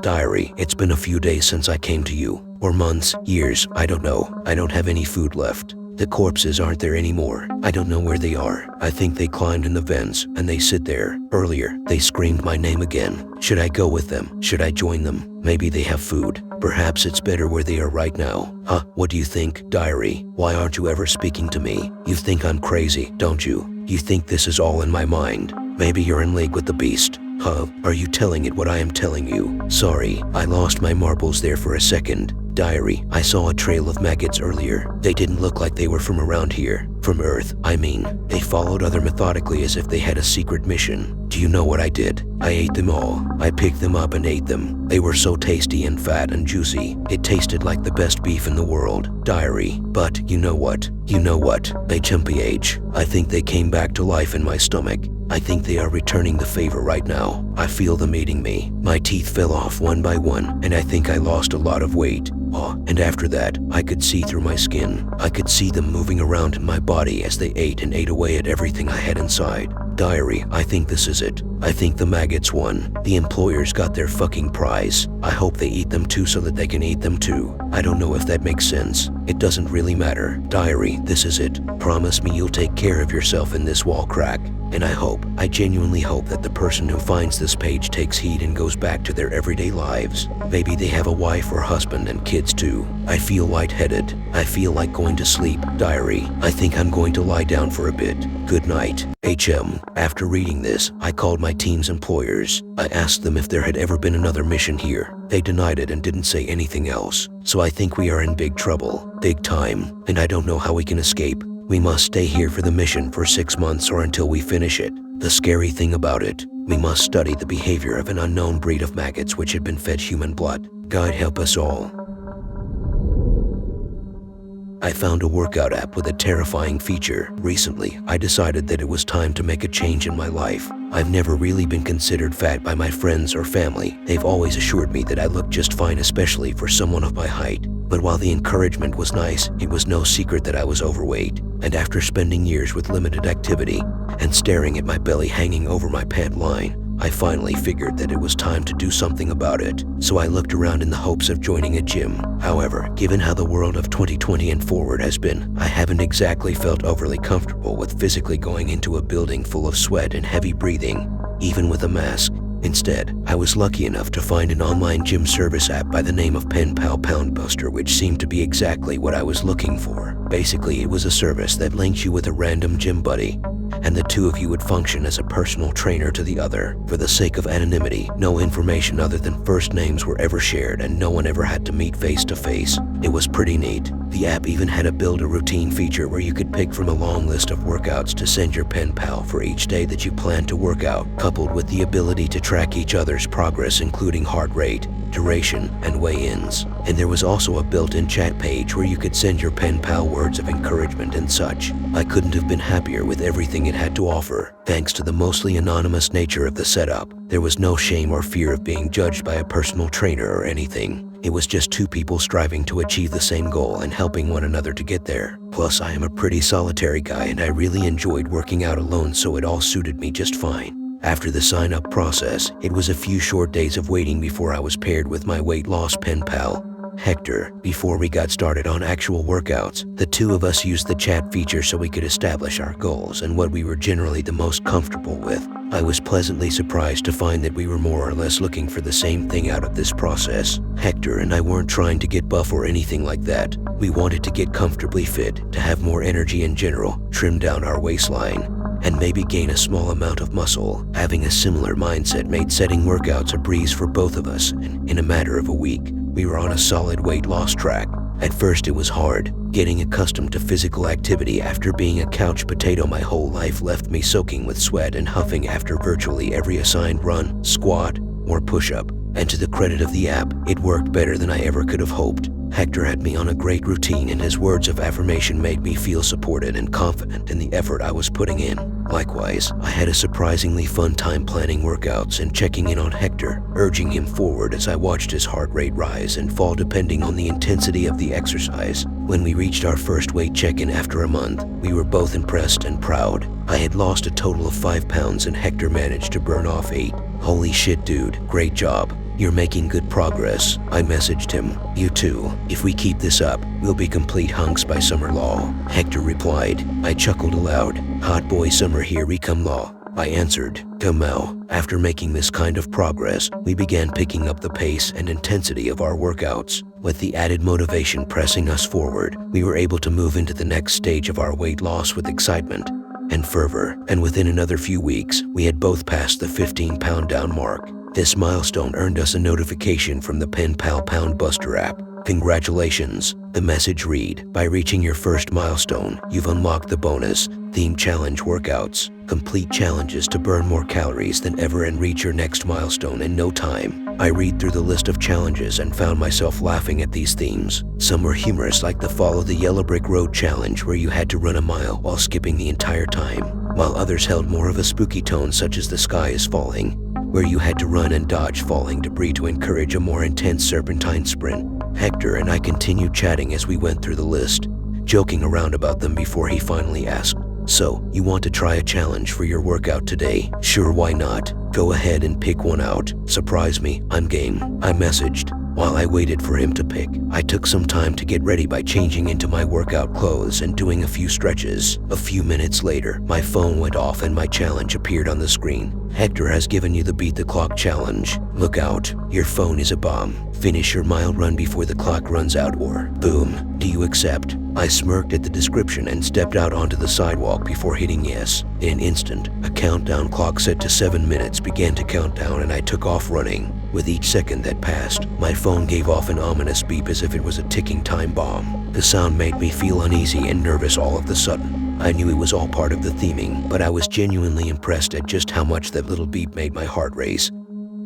A: Diary, it's been a few days since I came to you. Or months, years, I don't know. I don't have any food left. The corpses aren't there anymore. I don't know where they are. I think they climbed in the vents, and they sit there. Earlier, they screamed my name again. Should I go with them? Should I join them? Maybe they have food. Perhaps it's better where they are right now. Huh? What do you think, diary? Why aren't you ever speaking to me? You think I'm crazy, don't you? You think this is all in my mind. Maybe you're in league with the beast. Huh? Are you telling it what I am telling you? Sorry, I lost my marbles there for a second. Diary, I saw a trail of maggots earlier. They didn't look like they were from around here. From Earth, I mean. They followed other methodically as if they had a secret mission. Do you know what I did? I ate them all. I picked them up and ate them. They were so tasty and fat and juicy. It tasted like the best beef in the world. Diary, but you know what? You know what? They jumpy age. I think they came back to life in my stomach. I think they are returning the favor right now. I feel them eating me. My teeth fell off one by one, and I think I lost a lot of weight. Oh, and after that, I could see through my skin. I could see them moving around in my body as they ate and ate away at everything I had inside. Diary, I think this is it. I think the maggots won. The employers got their fucking prize. I hope they eat them too so that they can eat them too. I don't know if that makes sense. It doesn't really matter. Diary, this is it. Promise me you'll take care of yourself in this wall crack. And I genuinely hope that the person who finds this page takes heed and goes back to their everyday lives. Maybe they have a wife or husband and kids too. I feel lightheaded. I feel like going to sleep. Diary, I think I'm going to lie down for a bit. Good night. HM. After reading this, I called my team's employers. I asked them if there had ever been another mission here. They denied it and didn't say anything else. So I think we are in big trouble. Big time. And I don't know how we can escape. We must stay here for the mission for 6 months or until we finish it. The scary thing about it, we must study the behavior of an unknown breed of maggots which had been fed human blood. God help us all. I found a workout app with a terrifying feature. Recently, I decided that it was time to make a change in my life. I've never really been considered fat by my friends or family. They've always assured me that I look just fine, especially for someone of my height. But while the encouragement was nice, it was no secret that I was overweight. And after spending years with limited activity and staring at my belly hanging over my pant line, I finally figured that it was time to do something about it. So I looked around in the hopes of joining a gym. However, given how the world of 2020 and forward has been, I haven't exactly felt overly comfortable with physically going into a building full of sweat and heavy breathing, even with a mask. Instead, I was lucky enough to find an online gym service app by the name of Pen Pal Pound Buster, which seemed to be exactly what I was looking for. Basically, it was a service that links you with a random gym buddy, and the two of you would function as a personal trainer to the other. For the sake of anonymity, no information other than first names were ever shared and no one ever had to meet face to face. It was pretty neat. The app even had a build a routine feature where you could pick from a long list of workouts to send your pen pal for each day that you plan to work out, coupled with the ability to track each other's progress, including heart rate, duration, and weigh-ins. And there was also a built-in chat page where you could send your pen pal words of encouragement and such. I couldn't have been happier with everything it had to offer. Thanks to the mostly anonymous nature of the setup, there was no shame or fear of being judged by a personal trainer or anything. It was just two people striving to achieve the same goal and helping one another to get there. Plus, I am a pretty solitary guy and I really enjoyed working out alone, so it all suited me just fine. After the sign-up process, it was a few short days of waiting before I was paired with my weight loss pen pal, Hector. Before we got started on actual workouts, the two of us used the chat feature so we could establish our goals and what we were generally the most comfortable with. I was pleasantly surprised to find that we were more or less looking for the same thing out of this process. Hector and I weren't trying to get buff or anything like that. We wanted to get comfortably fit, to have more energy in general, trim down our waistline, and maybe gain a small amount of muscle. Having a similar mindset made setting workouts a breeze for both of us, and in a matter of a week, we were on a solid weight loss track. At first it was hard. Getting accustomed to physical activity after being a couch potato my whole life left me soaking with sweat and huffing after virtually every assigned run, squat, or push-up. And to the credit of the app, it worked better than I ever could have hoped. Hector had me on a great routine and his words of affirmation made me feel supported and confident in the effort I was putting in. Likewise, I had a surprisingly fun time planning workouts and checking in on Hector, urging him forward as I watched his heart rate rise and fall depending on the intensity of the exercise. When we reached our first weight check-in after a month, we were both impressed and proud. I had lost a total of 5 pounds and Hector managed to burn off 8. Holy shit, dude, great job. You're making good progress. I messaged him. You too. If we keep this up, we'll be complete hunks by summer law. Hector replied. I chuckled aloud. Hot boy summer here we come law. I answered. Come now. After making this kind of progress, we began picking up the pace and intensity of our workouts. With the added motivation pressing us forward, we were able to move into the next stage of our weight loss with excitement and fervor, and within another few weeks, we had both passed the 15-pound down mark. This milestone earned us a notification from the Pen Pal Pound Buster app. Congratulations. The message read, by reaching your first milestone, you've unlocked the bonus Theme Challenge workouts. Complete challenges to burn more calories than ever and reach your next milestone in no time. I read through the list of challenges and found myself laughing at these themes. Some were humorous, like the Follow the Yellow Brick Road challenge where you had to run a mile while skipping the entire time, while others held more of a spooky tone such as The Sky is Falling, where you had to run and dodge falling debris to encourage a more intense serpentine sprint. Hector and I continued chatting as we went through the list, joking around about them before he finally asked, "So, you want to try a challenge for your workout today? Sure, why not? Go ahead and pick one out. Surprise me, I'm game," I messaged. While I waited for him to pick, I took some time to get ready by changing into my workout clothes and doing a few stretches. A few minutes later, my phone went off and my challenge appeared on the screen. "Hector has given you the Beat the Clock challenge. Look out, your phone is a bomb. Finish your mile run before the clock runs out or boom. Do you accept?" I smirked at the description and stepped out onto the sidewalk before hitting yes. In an instant, a countdown clock set to 7 minutes began to count down and I took off running. With each second that passed, my phone gave off an ominous beep as if it was a ticking time bomb. The sound made me feel uneasy and nervous all of a sudden. I knew it was all part of the theming, but I was genuinely impressed at just how much that little beep made my heart race.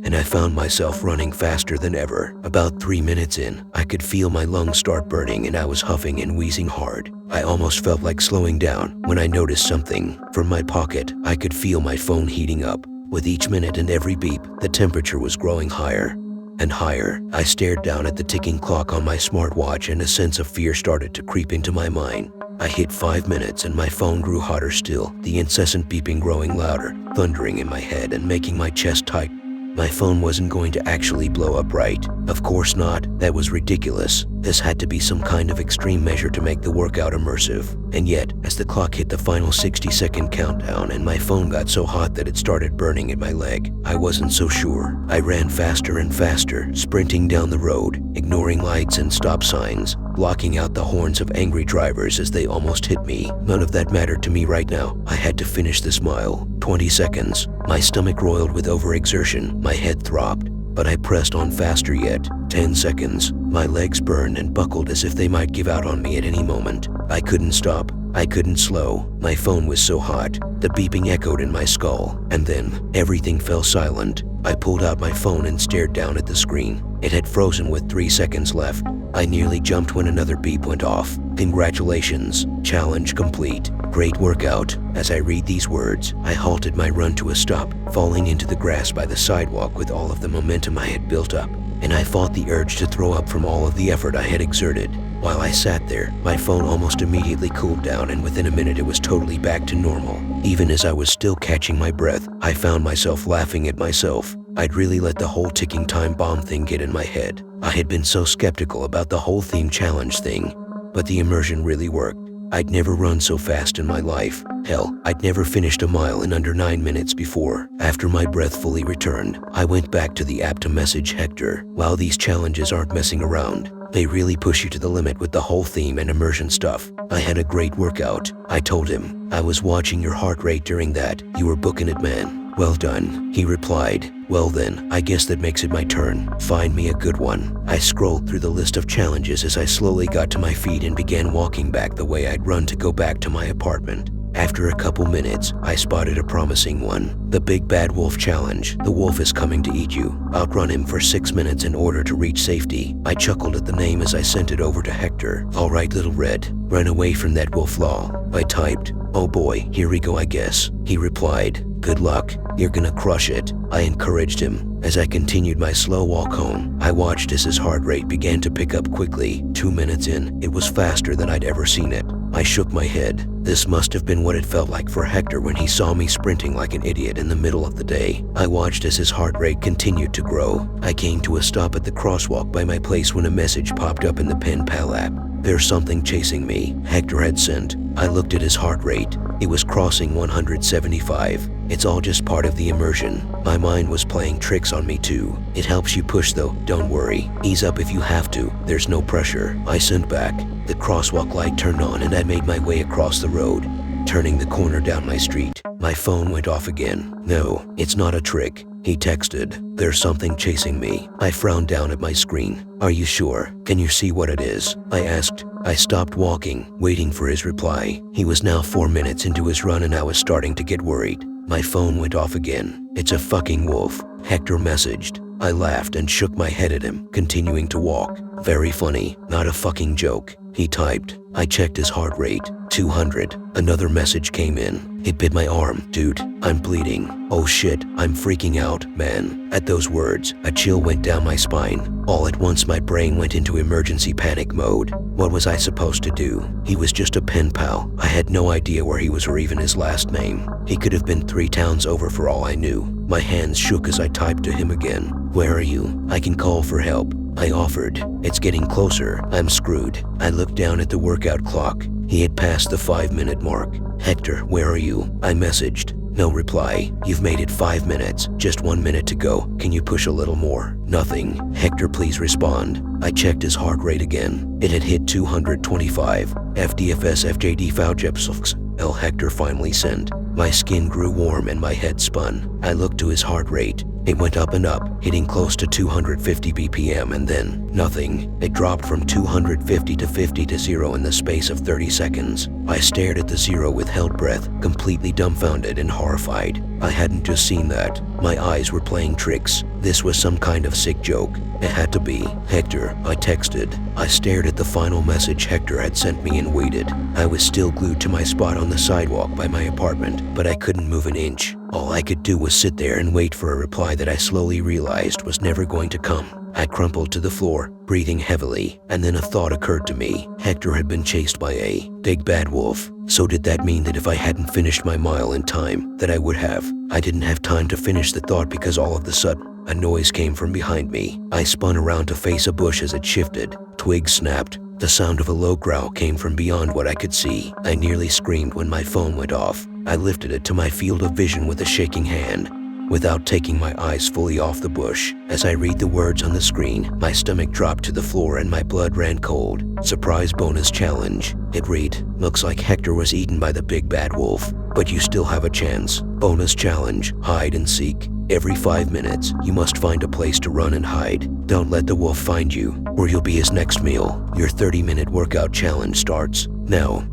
A: And I found myself running faster than ever. About 3 minutes in, I could feel my lungs start burning and I was huffing and wheezing hard. I almost felt like slowing down when I noticed something. From my pocket, I could feel my phone heating up. With each minute and every beep, the temperature was growing higher and higher. I stared down at the ticking clock on my smartwatch and a sense of fear started to creep into my mind. I hit 5 minutes and my phone grew hotter still, the incessant beeping growing louder, thundering in my head and making my chest tight. My phone wasn't going to actually blow up, right? Of course not. That was ridiculous. This had to be some kind of extreme measure to make the workout immersive. And yet, as the clock hit the final 60-second countdown and my phone got so hot that it started burning at my leg, I wasn't so sure. I ran faster and faster, sprinting down the road, ignoring lights and stop signs, blocking out the horns of angry drivers as they almost hit me. None of that mattered to me right now. I had to finish this mile. 20 seconds. My stomach roiled with overexertion. My head throbbed, but I pressed on faster yet. 10 seconds. My legs burned and buckled as if they might give out on me at any moment. I couldn't stop. I couldn't slow. My phone was so hot. The beeping echoed in my skull. And then, everything fell silent. I pulled out my phone and stared down at the screen. It had frozen with 3 seconds left. I nearly jumped when another beep went off. "Congratulations. Challenge complete. Great workout." As I read these words, I halted my run to a stop, falling into the grass by the sidewalk with all of the momentum I had built up. And I fought the urge to throw up from all of the effort I had exerted. While I sat there, my phone almost immediately cooled down and within a minute it was totally back to normal. Even as I was still catching my breath, I found myself laughing at myself. I'd really let the whole ticking time bomb thing get in my head. I had been so skeptical about the whole theme challenge thing, but the immersion really worked. I'd never run so fast in my life. Hell, I'd never finished a mile in under 9 minutes before. After my breath fully returned, I went back to the app to message Hector. "Wow, these challenges aren't messing around. They really push you to the limit with the whole theme and immersion stuff. I had a great workout," I told him. "I was watching your heart rate during that. You were booking it, man. Well done," he replied. "Well then, I guess that makes it my turn. Find me a good one." I scrolled through the list of challenges as I slowly got to my feet and began walking back the way I'd run to go back to my apartment. After a couple minutes, I spotted a promising one. The Big Bad Wolf Challenge. The wolf is coming to eat you. Outrun him for 6 minutes in order to reach safety. I chuckled at the name as I sent it over to Hector. "All right, little red. Run away from that wolf law." I typed. "Oh boy, here we go I guess." He replied, "Good luck. You're gonna crush it." I encouraged him. As I continued my slow walk home, I watched as his heart rate began to pick up quickly. 2 minutes in, it was faster than I'd ever seen it. I shook my head. This must have been what it felt like for Hector when he saw me sprinting like an idiot in the middle of the day. I watched as his heart rate continued to grow. I came to a stop at the crosswalk by my place when a message popped up in the Pen Pal app. "There's something chasing me," Hector had sent. I looked at his heart rate. It was crossing 175. It's all just part of the immersion. My mind was playing tricks on me too. "It helps you push though, don't worry. Ease up if you have to. There's no pressure." I sent back. The crosswalk light turned on and I made my way across the road. Turning the corner down my street, my phone went off again. "No, it's not a trick," he texted. "There's something chasing me." I frowned down at my screen. "Are you sure? Can you see what it is?" I asked. I stopped walking, waiting for his reply. He was now 4 minutes into his run and I was starting to get worried. My phone went off again. "It's a fucking wolf," Hector messaged. I laughed and shook my head at him, continuing to walk. Very funny, not a fucking joke. He typed. I checked his heart rate. 200. Another message came in. It bit my arm. Dude, I'm bleeding. Oh shit, I'm freaking out, man. At those words, a chill went down my spine. All at once my brain went into emergency panic mode. What was I supposed to do? He was just a pen pal. I had no idea where he was or even his last name. He could have been 3 towns over for all I knew. My hands shook as I typed to him again. Where are you? I can call for help. I offered. It's getting closer. I'm screwed. I looked down at the workout clock. He had passed the 5-minute mark. Hector, where are you? I messaged. No reply. You've made it 5 minutes. Just 1 minute to go. Can you push a little more? Nothing. Hector, please respond. I checked his heart rate again. It had hit 225. FDFS FJD Faujepsovs. El Hector finally sent. My skin grew warm and my head spun. I looked to his heart rate. It went up and up, hitting close to 250 BPM and then nothing. It dropped from 250 to 50 to 0 in the space of 30 seconds. I stared at the 0 with held breath, completely dumbfounded and horrified. I hadn't just seen that. My eyes were playing tricks. This was some kind of sick joke. It had to be. Hector, I texted. I stared at the final message Hector had sent me and waited. I was still glued to my spot on the sidewalk by my apartment, but I couldn't move an inch. All I could do was sit there and wait for a reply that I slowly realized was never going to come. I crumpled to the floor, breathing heavily, and then a thought occurred to me. Hector had been chased by a big bad wolf. So did that mean that if I hadn't finished my mile in time, that I would have? I didn't have time to finish the thought because all of a sudden, a noise came from behind me. I spun around to face a bush as it shifted. Twigs snapped. The sound of a low growl came from beyond what I could see. I nearly screamed when my phone went off. I lifted it to my field of vision with a shaking hand, without taking my eyes fully off the bush. As I read the words on the screen, my stomach dropped to the floor and my blood ran cold. Surprise bonus challenge. It read, looks like Hector was eaten by the big bad wolf, but you still have a chance. Bonus challenge, hide and seek. Every 5 minutes, you must find a place to run and hide. Don't let the wolf find you, or you'll be his next meal. Your 30-minute workout challenge starts now.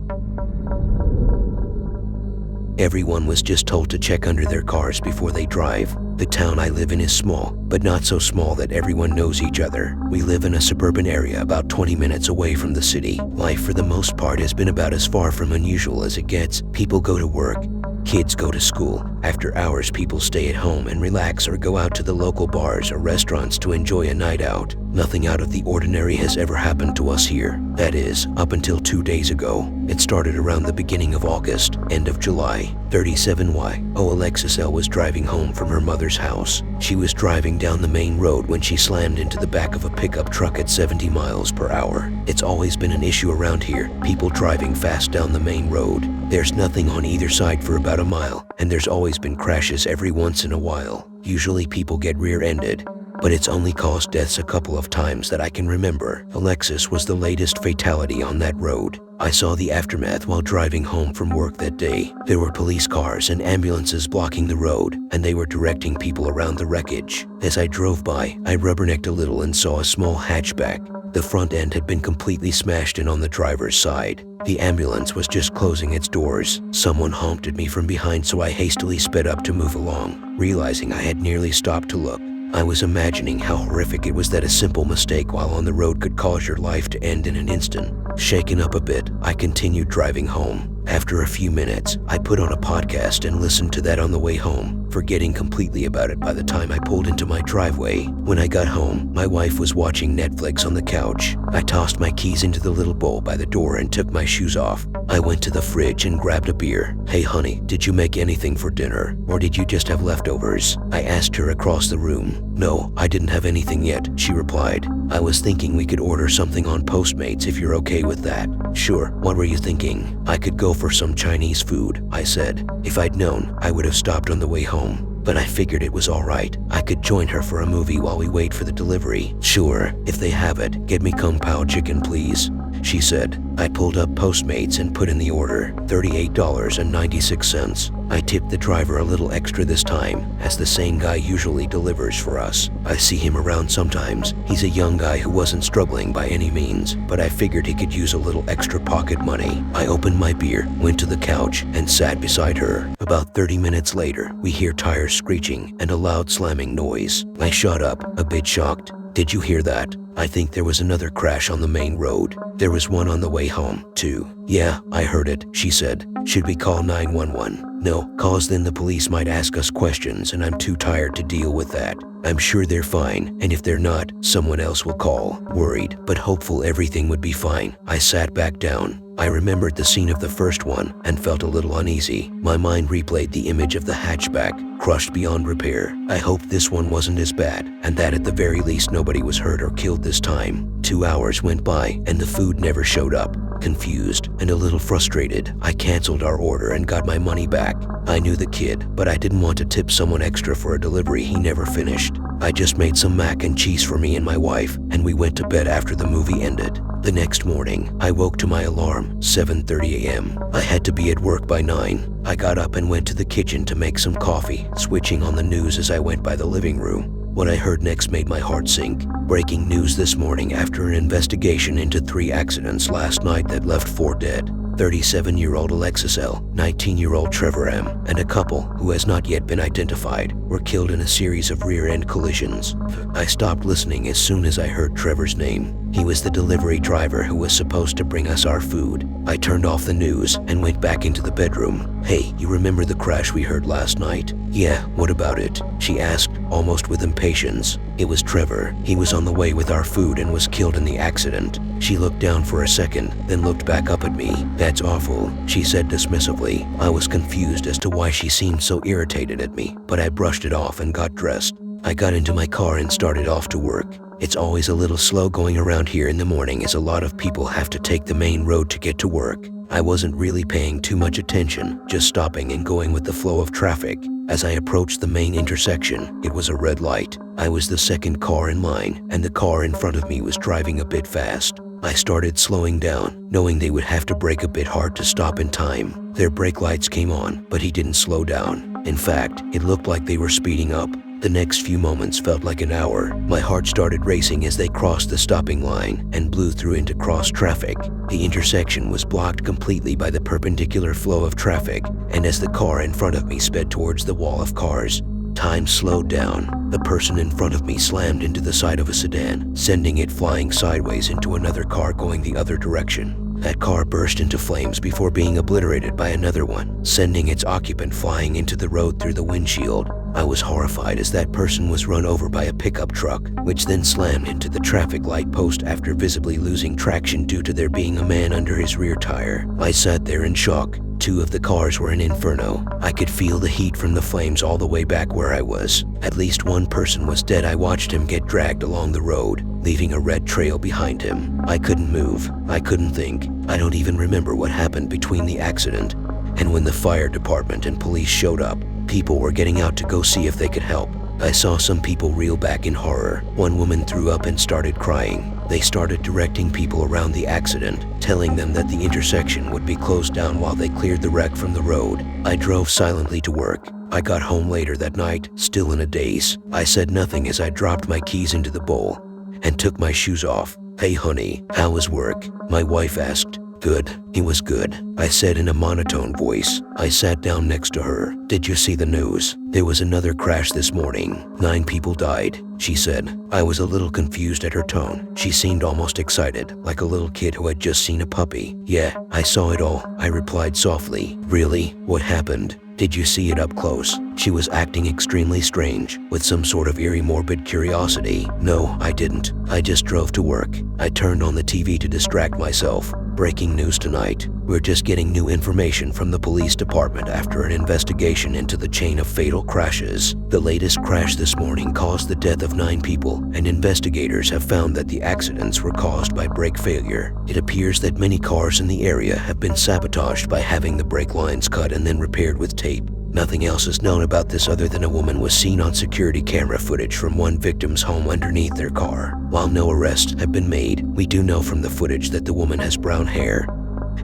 A: Everyone was just told to check under their cars before they drive. The town I live in is small, but not so small that everyone knows each other. We live in a suburban area about 20 minutes away from the city. Life for the most part has been about as far from unusual as it gets. People go to work. Kids go to school. After hours, people stay at home and relax or go out to the local bars or restaurants to enjoy a night out. Nothing out of the ordinary has ever happened to us here. That is, up until 2 days ago. It started around the beginning of August, end of July. 37Y. Alexis L was driving home from her mother's house. She was driving down the main road when she slammed into the back of a pickup truck at 70 miles per hour. It's always been an issue around here, people driving fast down the main road. There's nothing on either side for about a mile, and there's always been crashes every once in a while. Usually people get rear-ended, but it's only caused deaths a couple of times that I can remember. Alexis was the latest fatality on that road. I saw the aftermath while driving home from work that day. There were police cars and ambulances blocking the road, and they were directing people around the wreckage. As I drove by, I rubbernecked a little and saw a small hatchback. The front end had been completely smashed in on the driver's side. The ambulance was just closing its doors. Someone honked at me from behind, so I hastily sped up to move along, realizing I had nearly stopped to look. I was imagining how horrific it was that a simple mistake while on the road could cause your life to end in an instant. Shaken up a bit, I continued driving home. After a few minutes, I put on a podcast and listened to that on the way home, forgetting completely about it by the time I pulled into my driveway. When I got home, my wife was watching Netflix on the couch. I tossed my keys into the little bowl by the door and took my shoes off. I went to the fridge and grabbed a beer. Hey honey, did you make anything for dinner? Or did you just have leftovers? I asked her across the room. No, I didn't have anything yet, she replied. I was thinking we could order something on Postmates if you're okay with that. Sure, what were you thinking? I could go for some Chinese food, I said. If I'd known, I would have stopped on the way home. But I figured it was alright. I could join her for a movie while we wait for the delivery. Sure, if they have it, get me Kung Pao chicken please, she said. I pulled up Postmates and put in the order, $38.96. I tipped the driver a little extra this time, as the same guy usually delivers for us. I see him around sometimes. He's a young guy who wasn't struggling by any means, but I figured he could use a little extra pocket money. I opened my beer, went to the couch, and sat beside her. About 30 minutes later, we hear tires screeching and a loud slamming noise. I shut up, a bit shocked. Did you hear that? I think there was another crash on the main road. There was one on the way home, too. Yeah, I heard it, she said. Should we call 911? No, cause then the police might ask us questions and I'm too tired to deal with that. I'm sure they're fine, and if they're not, someone else will call. Worried, but hopeful everything would be fine, I sat back down. I remembered the scene of the first one and felt a little uneasy. My mind replayed the image of the hatchback, crushed beyond repair. I hoped this one wasn't as bad, and that at the very least nobody was hurt or killed this time. 2 hours went by and the food never showed up. Confused and a little frustrated, I canceled our order and got my money back. I knew the kid, but I didn't want to tip someone extra for a delivery he never finished. I just made some mac and cheese for me and my wife, and we went to bed after the movie ended. The next morning, I woke to my alarm, 7:30 a.m. I had to be at work by 9. I got up and went to the kitchen to make some coffee, switching on the news as I went by the living room. What I heard next made my heart sink. Breaking news this morning after an investigation into 3 accidents last night that left 4 dead. 37-year-old Alexis L., 19-year-old Trevor M., and a couple, who has not yet been identified, were killed in a series of rear-end collisions. I stopped listening as soon as I heard Trevor's name. He was the delivery driver who was supposed to bring us our food. I turned off the news and went back into the bedroom. Hey, you remember the crash we heard last night? Yeah, what about it? She asked, almost with impatience. It was Trevor. He was on the way with our food and was killed in the accident. She looked down for a second, then looked back up at me. That's awful, she said dismissively. I was confused as to why she seemed so irritated at me, but I brushed it off and got dressed. I got into my car and started off to work. It's always a little slow going around here in the morning as a lot of people have to take the main road to get to work. I wasn't really paying too much attention, just stopping and going with the flow of traffic. As I approached the main intersection, it was a red light. I was the second car in line, and the car in front of me was driving a bit fast. I started slowing down, knowing they would have to brake a bit hard to stop in time. Their brake lights came on, but he didn't slow down. In fact, it looked like they were speeding up. The next few moments felt like an hour. My heart started racing as they crossed the stopping line and blew through into cross traffic. The intersection was blocked completely by the perpendicular flow of traffic, and as the car in front of me sped towards the wall of cars, time slowed down. The person in front of me slammed into the side of a sedan, sending it flying sideways into another car going the other direction. That car burst into flames before being obliterated by another one, sending its occupant flying into the road through the windshield. I was horrified as that person was run over by a pickup truck, which then slammed into the traffic light post after visibly losing traction due to there being a man under his rear tire. I sat there in shock. 2 of the cars were an inferno. I could feel the heat from the flames all the way back where I was. At least one person was dead. I watched him get dragged along the road, leaving a red trail behind him. I couldn't move. I couldn't think. I don't even remember what happened between the accident and when the fire department and police showed up. People were getting out to go see if they could help. I saw some people reel back in horror. One woman threw up and started crying. They started directing people around the accident, telling them that the intersection would be closed down while they cleared the wreck from the road. I drove silently to work. I got home later that night, still in a daze. I said nothing as I dropped my keys into the bowl and took my shoes off. Hey honey, how was work? My wife asked. Good. It was good, I said in a monotone voice. I sat down next to her. Did you see the news? There was another crash this morning. 9 people died, she said. I was a little confused at her tone. She seemed almost excited, like a little kid who had just seen a puppy. Yeah, I saw it all, I replied softly. Really? What happened? Did you see it up close? She was acting extremely strange, with some sort of eerie morbid curiosity. No, I didn't. I just drove to work. I turned on the TV to distract myself. Breaking news tonight. We're just getting new information from the police department after an investigation into the chain of fatal crashes. The latest crash this morning caused the death of 9 people, and investigators have found that the accidents were caused by brake failure. It appears that many cars in the area have been sabotaged by having the brake lines cut and then repaired with tape. Nothing else is known about this other than a woman was seen on security camera footage from one victim's home underneath their car. While no arrests have been made, we do know from the footage that the woman has brown hair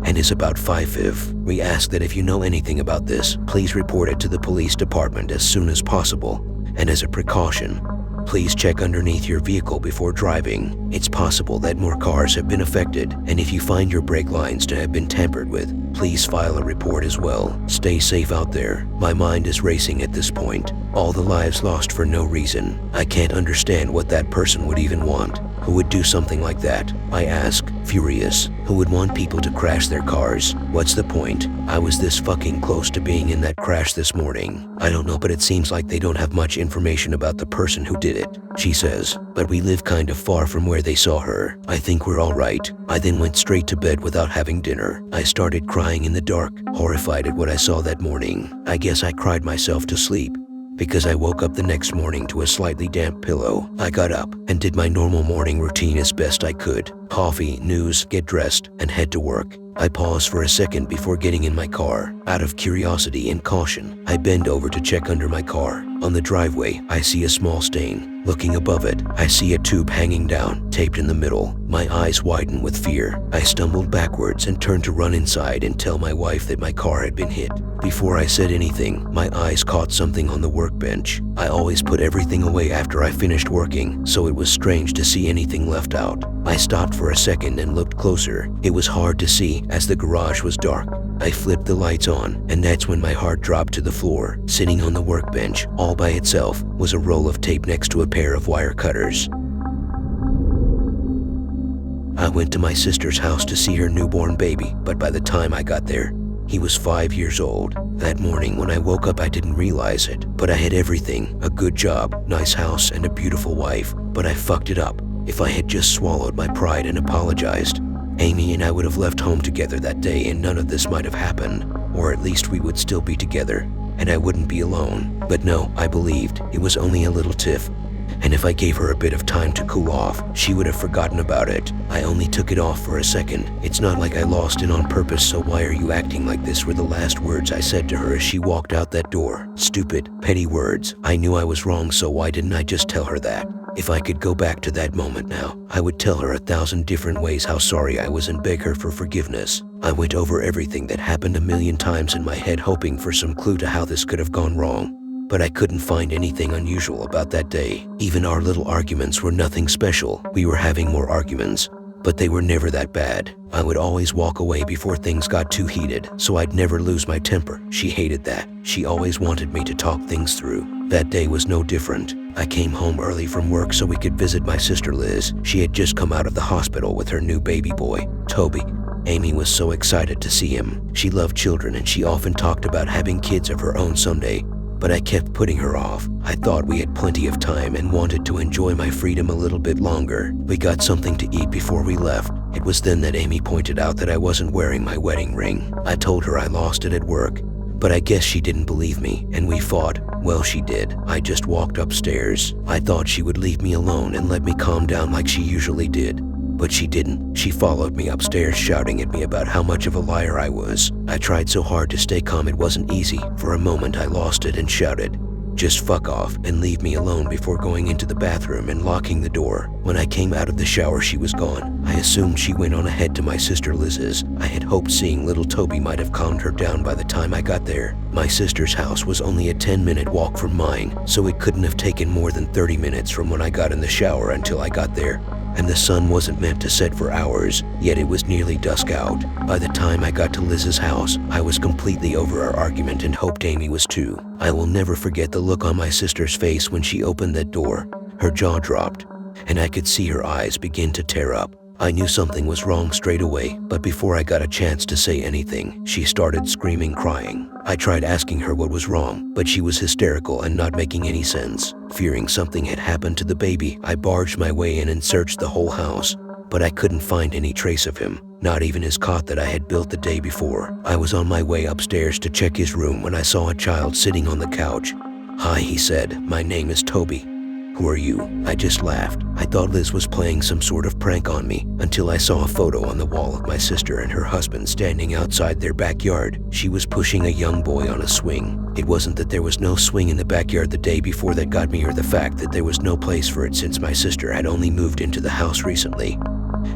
A: and is about 5'5". We ask that if you know anything about this, please report it to the police department as soon as possible. And as a precaution, please check underneath your vehicle before driving. It's possible that more cars have been affected, and if you find your brake lines to have been tampered with, Please file a report as well. Stay safe out there. My mind is racing at this point. All the lives lost for no reason. I can't understand what that person would even want. Who would do something like that? I ask, furious. Who would want people to crash their cars? What's the point? I was this fucking close to being in that crash this morning. I don't know, but it seems like they don't have much information about the person who did it, she says. But we live kind of far from where they saw her. I think we're all right. I then went straight to bed without having dinner. I started crying in the dark, horrified at what I saw that morning. I guess I cried myself to sleep, because I woke up the next morning to a slightly damp pillow. I got up and did my normal morning routine as best I could. Coffee, news, get dressed, and head to work. I pause for a second before getting in my car. Out of curiosity and caution, I bend over to check under my car. On the driveway, I see a small stain. Looking above it, I see a tube hanging down, taped in the middle. My eyes widen with fear. I stumbled backwards and turned to run inside and tell my wife that my car had been hit. Before I said anything, my eyes caught something on the workbench. I always put everything away after I finished working, so it was strange to see anything left out. I stopped for a second and looked closer. It was hard to see as the garage was dark. I flipped the lights on, and that's when my heart dropped to the floor. Sitting on the workbench, all by itself, was a roll of tape next to a pair of wire cutters. I went to my sister's house to see her newborn baby, but by the time I got there, he was 5 years old. That morning when I woke up, I didn't realize it, but I had everything: a good job, nice house, and a beautiful wife. But I fucked it up. If I had just swallowed my pride and apologized, Amy and I would have left home together that day and none of this might have happened. Or at least we would still be together, and I wouldn't be alone. But no, I believed it was only a little tiff, and if I gave her a bit of time to cool off, she would have forgotten about it. I only took it off for a second. It's not like I lost it on purpose, so why are you acting like this, were the last words I said to her as she walked out that door. Stupid, petty words. I knew I was wrong, so why didn't I just tell her that? If I could go back to that moment now, I would tell her 1,000 different ways how sorry I was and beg her for forgiveness. I went over everything that happened a million times in my head, hoping for some clue to how this could have gone wrong. But I couldn't find anything unusual about that day. Even our little arguments were nothing special. We were having more arguments, but they were never that bad. I would always walk away before things got too heated, so I'd never lose my temper. She hated that. She always wanted me to talk things through. That day was no different. I came home early from work so we could visit my sister Liz. She had just come out of the hospital with her new baby boy, Toby. Amy was so excited to see him. She loved children and she often talked about having kids of her own someday, but I kept putting her off. I thought we had plenty of time and wanted to enjoy my freedom a little bit longer. We got something to eat before we left. It was then that Amy pointed out that I wasn't wearing my wedding ring. I told her I lost it at work, but I guess she didn't believe me, and we fought. Well, she did. I just walked upstairs. I thought she would leave me alone and let me calm down like she usually did, but she didn't. She followed me upstairs, shouting at me about how much of a liar I was. I tried so hard to stay calm, it wasn't easy. For a moment I lost it and shouted, "Just fuck off and leave me alone," before going into the bathroom and locking the door. When I came out of the shower, she was gone. I assumed she went on ahead to my sister Liz's. I had hoped seeing little Toby might have calmed her down by the time I got there. My sister's house was only a 10-minute walk from mine, so it couldn't have taken more than 30 minutes from when I got in the shower until I got there. And the sun wasn't meant to set for hours, yet it was nearly dusk out. By the time I got to Liz's house, I was completely over our argument and hoped Amy was too. I will never forget the look on my sister's face when she opened that door. Her jaw dropped, and I could see her eyes begin to tear up. I knew something was wrong straight away, but before I got a chance to say anything, she started screaming, crying. I tried asking her what was wrong, but she was hysterical and not making any sense. Fearing something had happened to the baby, I barged my way in and searched the whole house, but I couldn't find any trace of him, not even his cot that I had built the day before. I was on my way upstairs to check his room when I saw a child sitting on the couch. "Hi," he said. "My name is Toby." "Who are you?" I just laughed. I thought Liz was playing some sort of prank on me until I saw a photo on the wall of my sister and her husband standing outside their backyard. She was pushing a young boy on a swing. It wasn't that there was no swing in the backyard the day before that got me, or the fact that there was no place for it since my sister had only moved into the house recently,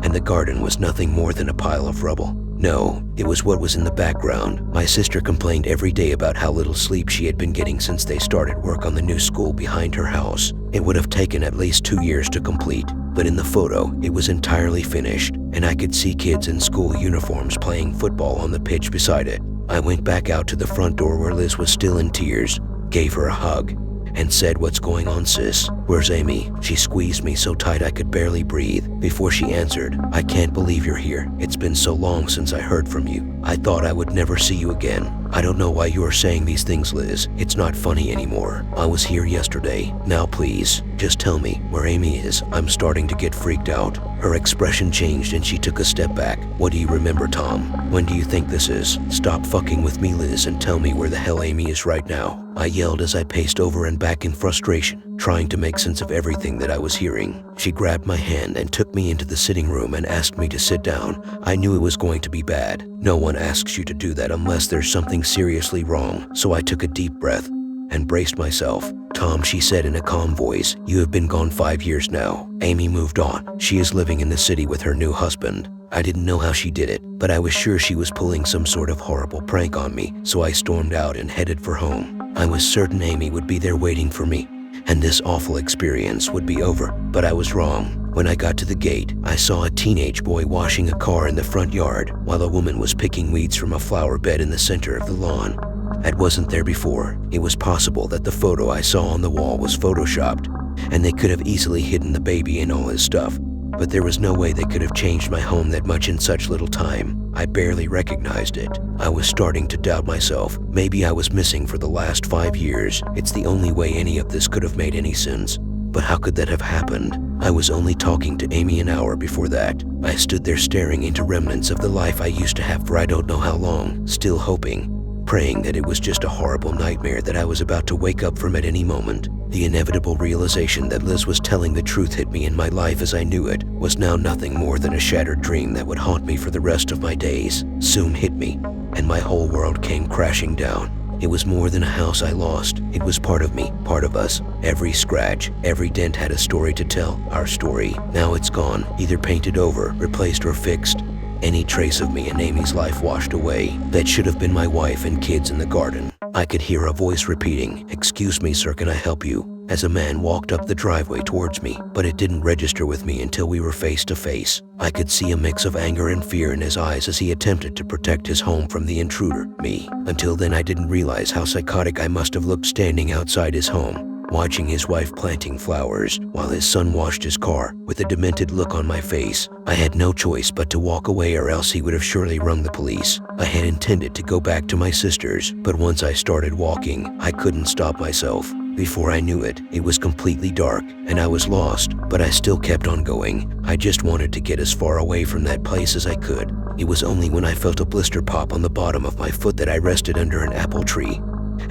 A: and the garden was nothing more than a pile of rubble. No, it was what was in the background. My sister complained every day about how little sleep she had been getting since they started work on the new school behind her house. It would have taken at least 2 years to complete, but in the photo, it was entirely finished, and I could see kids in school uniforms playing football on the pitch beside it. I went back out to the front door where Liz was still in tears, gave her a hug, and said, "What's going on, sis? Where's Amy?" She squeezed me so tight I could barely breathe. Before she answered, "I can't believe you're here. It's been so long since I heard from you. I thought I would never see you again. I don't know why you are saying these things, Liz. It's not funny anymore. I was here yesterday. Now please, just tell me where Amy is. I'm starting to get freaked out." Her expression changed and she took a step back. "What do you remember, Tom? When do you think this is? Stop fucking with me, Liz, and tell me where the hell Amy is right now." I yelled as I paced over and back in frustration, trying to make sense of everything that I was hearing. She grabbed my hand and took me into the sitting room and asked me to sit down. I knew it was going to be bad. No one asks you to do that unless there's something seriously wrong, so I took a deep breath and braced myself. "Tom," she said in a calm voice, "you have been gone 5 years now. Amy moved on. She is living in the city with her new husband." I didn't know how she did it, but I was sure she was pulling some sort of horrible prank on me, so I stormed out and headed for home. I was certain Amy would be there waiting for me, and this awful experience would be over, but I was wrong. When I got to the gate, I saw a teenage boy washing a car in the front yard, while a woman was picking weeds from a flower bed in the center of the lawn. That wasn't there before. It was possible that the photo I saw on the wall was photoshopped, and they could have easily hidden the baby and all his stuff. But there was no way they could have changed my home that much in such little time. I barely recognized it. I was starting to doubt myself. Maybe I was missing for the last 5 years. It's the only way any of this could have made any sense. But how could that have happened? I was only talking to Amy an hour before that. I stood there staring into remnants of the life I used to have for I don't know how long, still hoping, praying that it was just a horrible nightmare that I was about to wake up from at any moment. The inevitable realization that Liz was telling the truth hit me, and my life as I knew it was now nothing more than a shattered dream that would haunt me for the rest of my days. Zoom hit me, and my whole world came crashing down. It was more than a house I lost. It was part of me, part of us. Every scratch, every dent had a story to tell, our story. Now it's gone, either painted over, replaced, or fixed. Any trace of me and Amy's life washed away. That should have been my wife and kids in the garden. I could hear a voice repeating, "Excuse me, sir, can I help you?" as a man walked up the driveway towards me, but it didn't register with me until we were face to face. I could see a mix of anger and fear in his eyes as he attempted to protect his home from the intruder, me. Until then, I didn't realize how psychotic I must have looked standing outside his home, watching his wife planting flowers while his son washed his car with a demented look on my face. I had no choice but to walk away, or else he would have surely rung the police. I had intended to go back to my sister's, but once I started walking, I couldn't stop myself. Before I knew it, it was completely dark and I was lost, but I still kept on going. I just wanted to get as far away from that place as I could. It was only when I felt a blister pop on the bottom of my foot that I rested under an apple tree,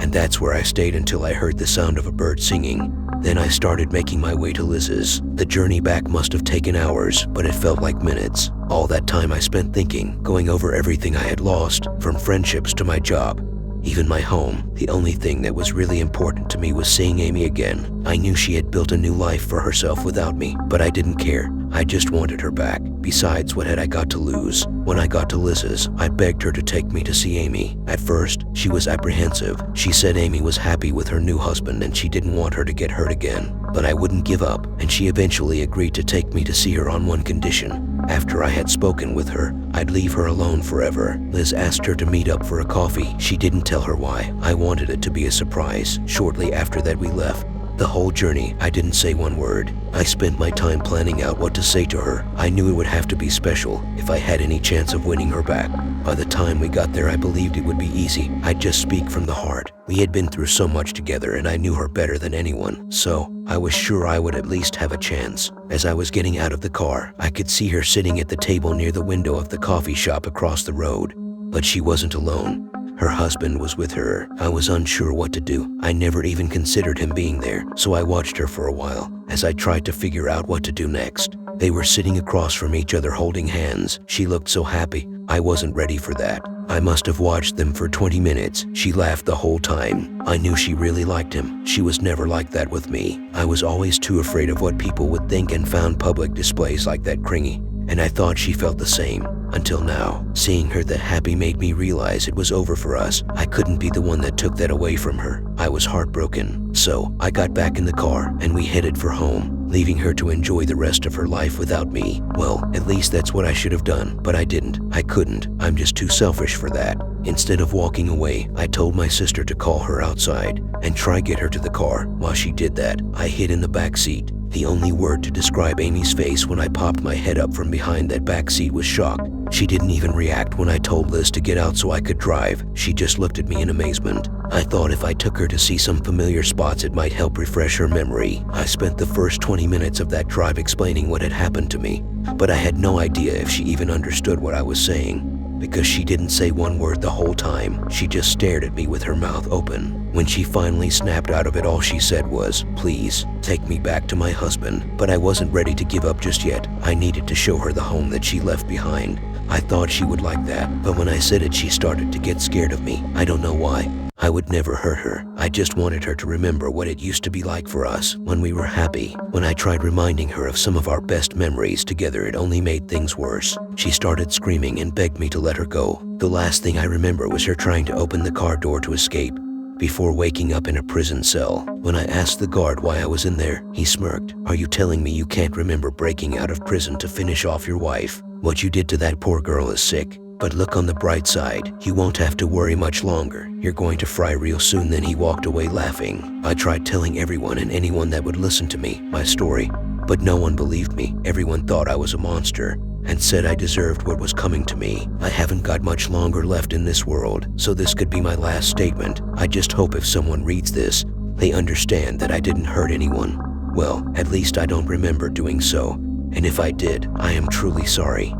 A: and that's where I stayed until I heard the sound of a bird singing. Then I started making my way to Liz's. The journey back must have taken hours, but it felt like minutes. All that time I spent thinking, going over everything I had lost, from friendships to my job, even my home. The only thing that was really important to me was seeing Amy again. I knew she had built a new life for herself without me, but I didn't care. I just wanted her back. Besides, what had I got to lose? When I got to Liz's, I begged her to take me to see Amy. At first, she was apprehensive. She said Amy was happy with her new husband and she didn't want her to get hurt again. But I wouldn't give up, and she eventually agreed to take me to see her on one condition. After I had spoken with her, I'd leave her alone forever. Liz asked her to meet up for a coffee. She didn't tell her why. I wanted it to be a surprise. Shortly after that, we left. The whole journey, I didn't say one word. I spent my time planning out what to say to her. I knew it would have to be special if I had any chance of winning her back. By the time we got there, I believed it would be easy. I'd just speak from the heart. We had been through so much together and I knew her better than anyone, so I was sure I would at least have a chance. As I was getting out of the car, I could see her sitting at the table near the window of the coffee shop across the road. But she wasn't alone. Her husband was with her. I was unsure what to do. I never even considered him being there, so I watched her for a while as I tried to figure out what to do next. They were sitting across from each other holding hands. She looked so happy. I wasn't ready for that. I must have watched them for 20 minutes. She laughed the whole time. I knew she really liked him. She was never like that with me. I was always too afraid of what people would think and found public displays like that cringy. and I thought she felt the same. Until now, seeing her that happy made me realize it was over for us. I couldn't be the one that took that away from her. I was heartbroken. So, I got back in the car and we headed for home, leaving her to enjoy the rest of her life without me. Well, at least that's what I should have done, but I didn't. I couldn't. I'm just too selfish for that. Instead of walking away, I told my sister to call her outside and try get her to the car. While she did that, I hid in the back seat. The only word to describe Amy's face when I popped my head up from behind that back seat was shock. She didn't even react when I told Liz to get out so I could drive. She just looked at me in amazement. I thought if I took her to see some familiar spots it might help refresh her memory. I spent the first 20 minutes of that drive explaining what had happened to me, but I had no idea if she even understood what I was saying. Because she didn't say one word the whole time, she just stared at me with her mouth open. When she finally snapped out of it, all she said was, "Please, take me back to my husband." But I wasn't ready to give up just yet. I needed to show her the home that she left behind. I thought she would like that, but when I said it, she started to get scared of me. I don't know why. I would never hurt her. I just wanted her to remember what it used to be like for us when we were happy. When I tried reminding her of some of our best memories together, it only made things worse. She started screaming and begged me to let her go. The last thing I remember was her trying to open the car door to escape before waking up in a prison cell. When I asked the guard why I was in there, he smirked. "Are you telling me you can't remember breaking out of prison to finish off your wife? What you did to that poor girl is sick. But look on the bright side, you won't have to worry much longer. You're going to fry real soon." Then he walked away laughing. I tried telling everyone and anyone that would listen to me my story, but no one believed me. Everyone thought I was a monster and said I deserved what was coming to me. I haven't got much longer left in this world, so this could be my last statement. I just hope if someone reads this, they understand that I didn't hurt anyone. Well, at least I don't remember doing so, and if I did, I am truly sorry.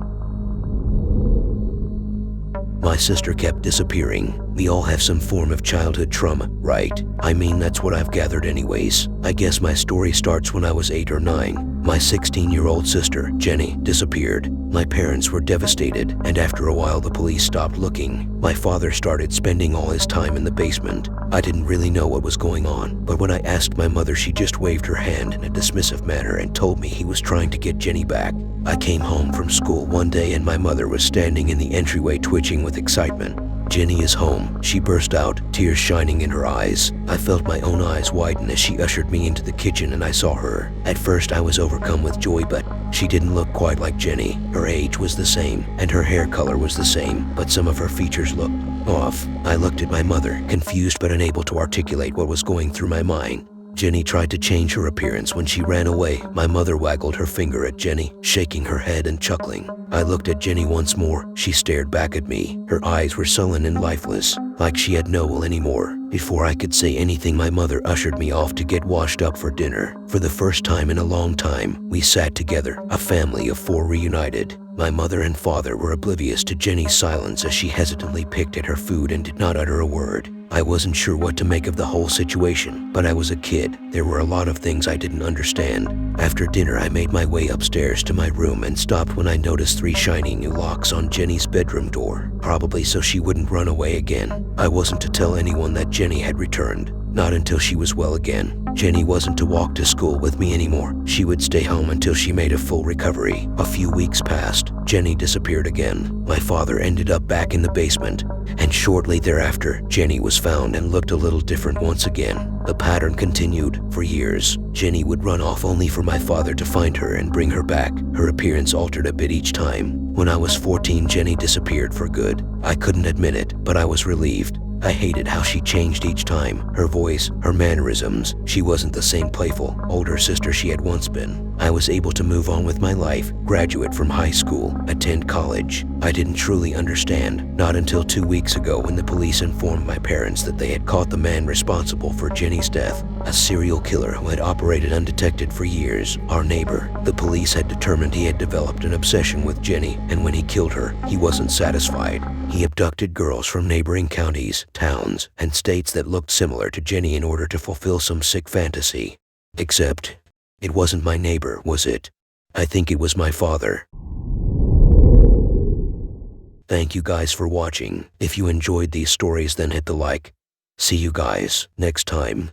A: My sister kept disappearing. We all have some form of childhood trauma, right? I mean, that's what I've gathered anyways. I guess my story starts when I was 8 or 9. My 16-year-old sister, Jenny, disappeared. My parents were devastated, and after a while the police stopped looking. My father started spending all his time in the basement. I didn't really know what was going on, but when I asked my mother, she just waved her hand in a dismissive manner and told me he was trying to get Jenny back. I came home from school one day and my mother was standing in the entryway twitching with excitement. "Jenny is home," she burst out, tears shining in her eyes. I felt my own eyes widen as she ushered me into the kitchen and I saw her. At first I was overcome with joy, but she didn't look quite like Jenny. Her age was the same and her hair color was the same, but some of her features looked off. I looked at my mother, confused but unable to articulate what was going through my mind. Jenny tried to change her appearance when she ran away. My mother waggled her finger at Jenny, shaking her head and chuckling. I looked at Jenny once more. She stared back at me. Her eyes were sullen and lifeless, like she had no will anymore. Before I could say anything, my mother ushered me off to get washed up for dinner. For the first time in a long time, we sat together, a family of 4 reunited. My mother and father were oblivious to Jenny's silence as she hesitantly picked at her food and did not utter a word. I wasn't sure what to make of the whole situation, but I was a kid. There were a lot of things I didn't understand. After dinner, I made my way upstairs to my room and stopped when I noticed 3 shiny new locks on Jenny's bedroom door, probably so she wouldn't run away again. I wasn't to tell anyone that Jenny had returned, not until she was well again. Jenny wasn't to walk to school with me anymore. She would stay home until she made a full recovery. A few weeks passed. Jenny disappeared again. My father ended up back in the basement, and shortly thereafter, Jenny was found and looked a little different once again. The pattern continued for years. Jenny would run off only for my father to find her and bring her back. Her appearance altered a bit each time. When I was 14, Jenny disappeared for good. I couldn't admit it, but I was relieved. I hated how she changed each time. Her voice, her mannerisms. She wasn't the same playful, older sister she had once been. I was able to move on with my life, graduate from high school, attend college. I didn't truly understand, not until 2 weeks ago when the police informed my parents that they had caught the man responsible for Jenny's death, a serial killer who had operated undetected for years, our neighbor. The police had determined he had developed an obsession with Jenny, and when he killed her, he wasn't satisfied. He abducted girls from neighboring counties, towns, and states that looked similar to Jenny in order to fulfill some sick fantasy. Except, it wasn't my neighbor, was it? I think it was my father. Thank you guys for watching. If you enjoyed these stories, then hit the like. See you guys next time.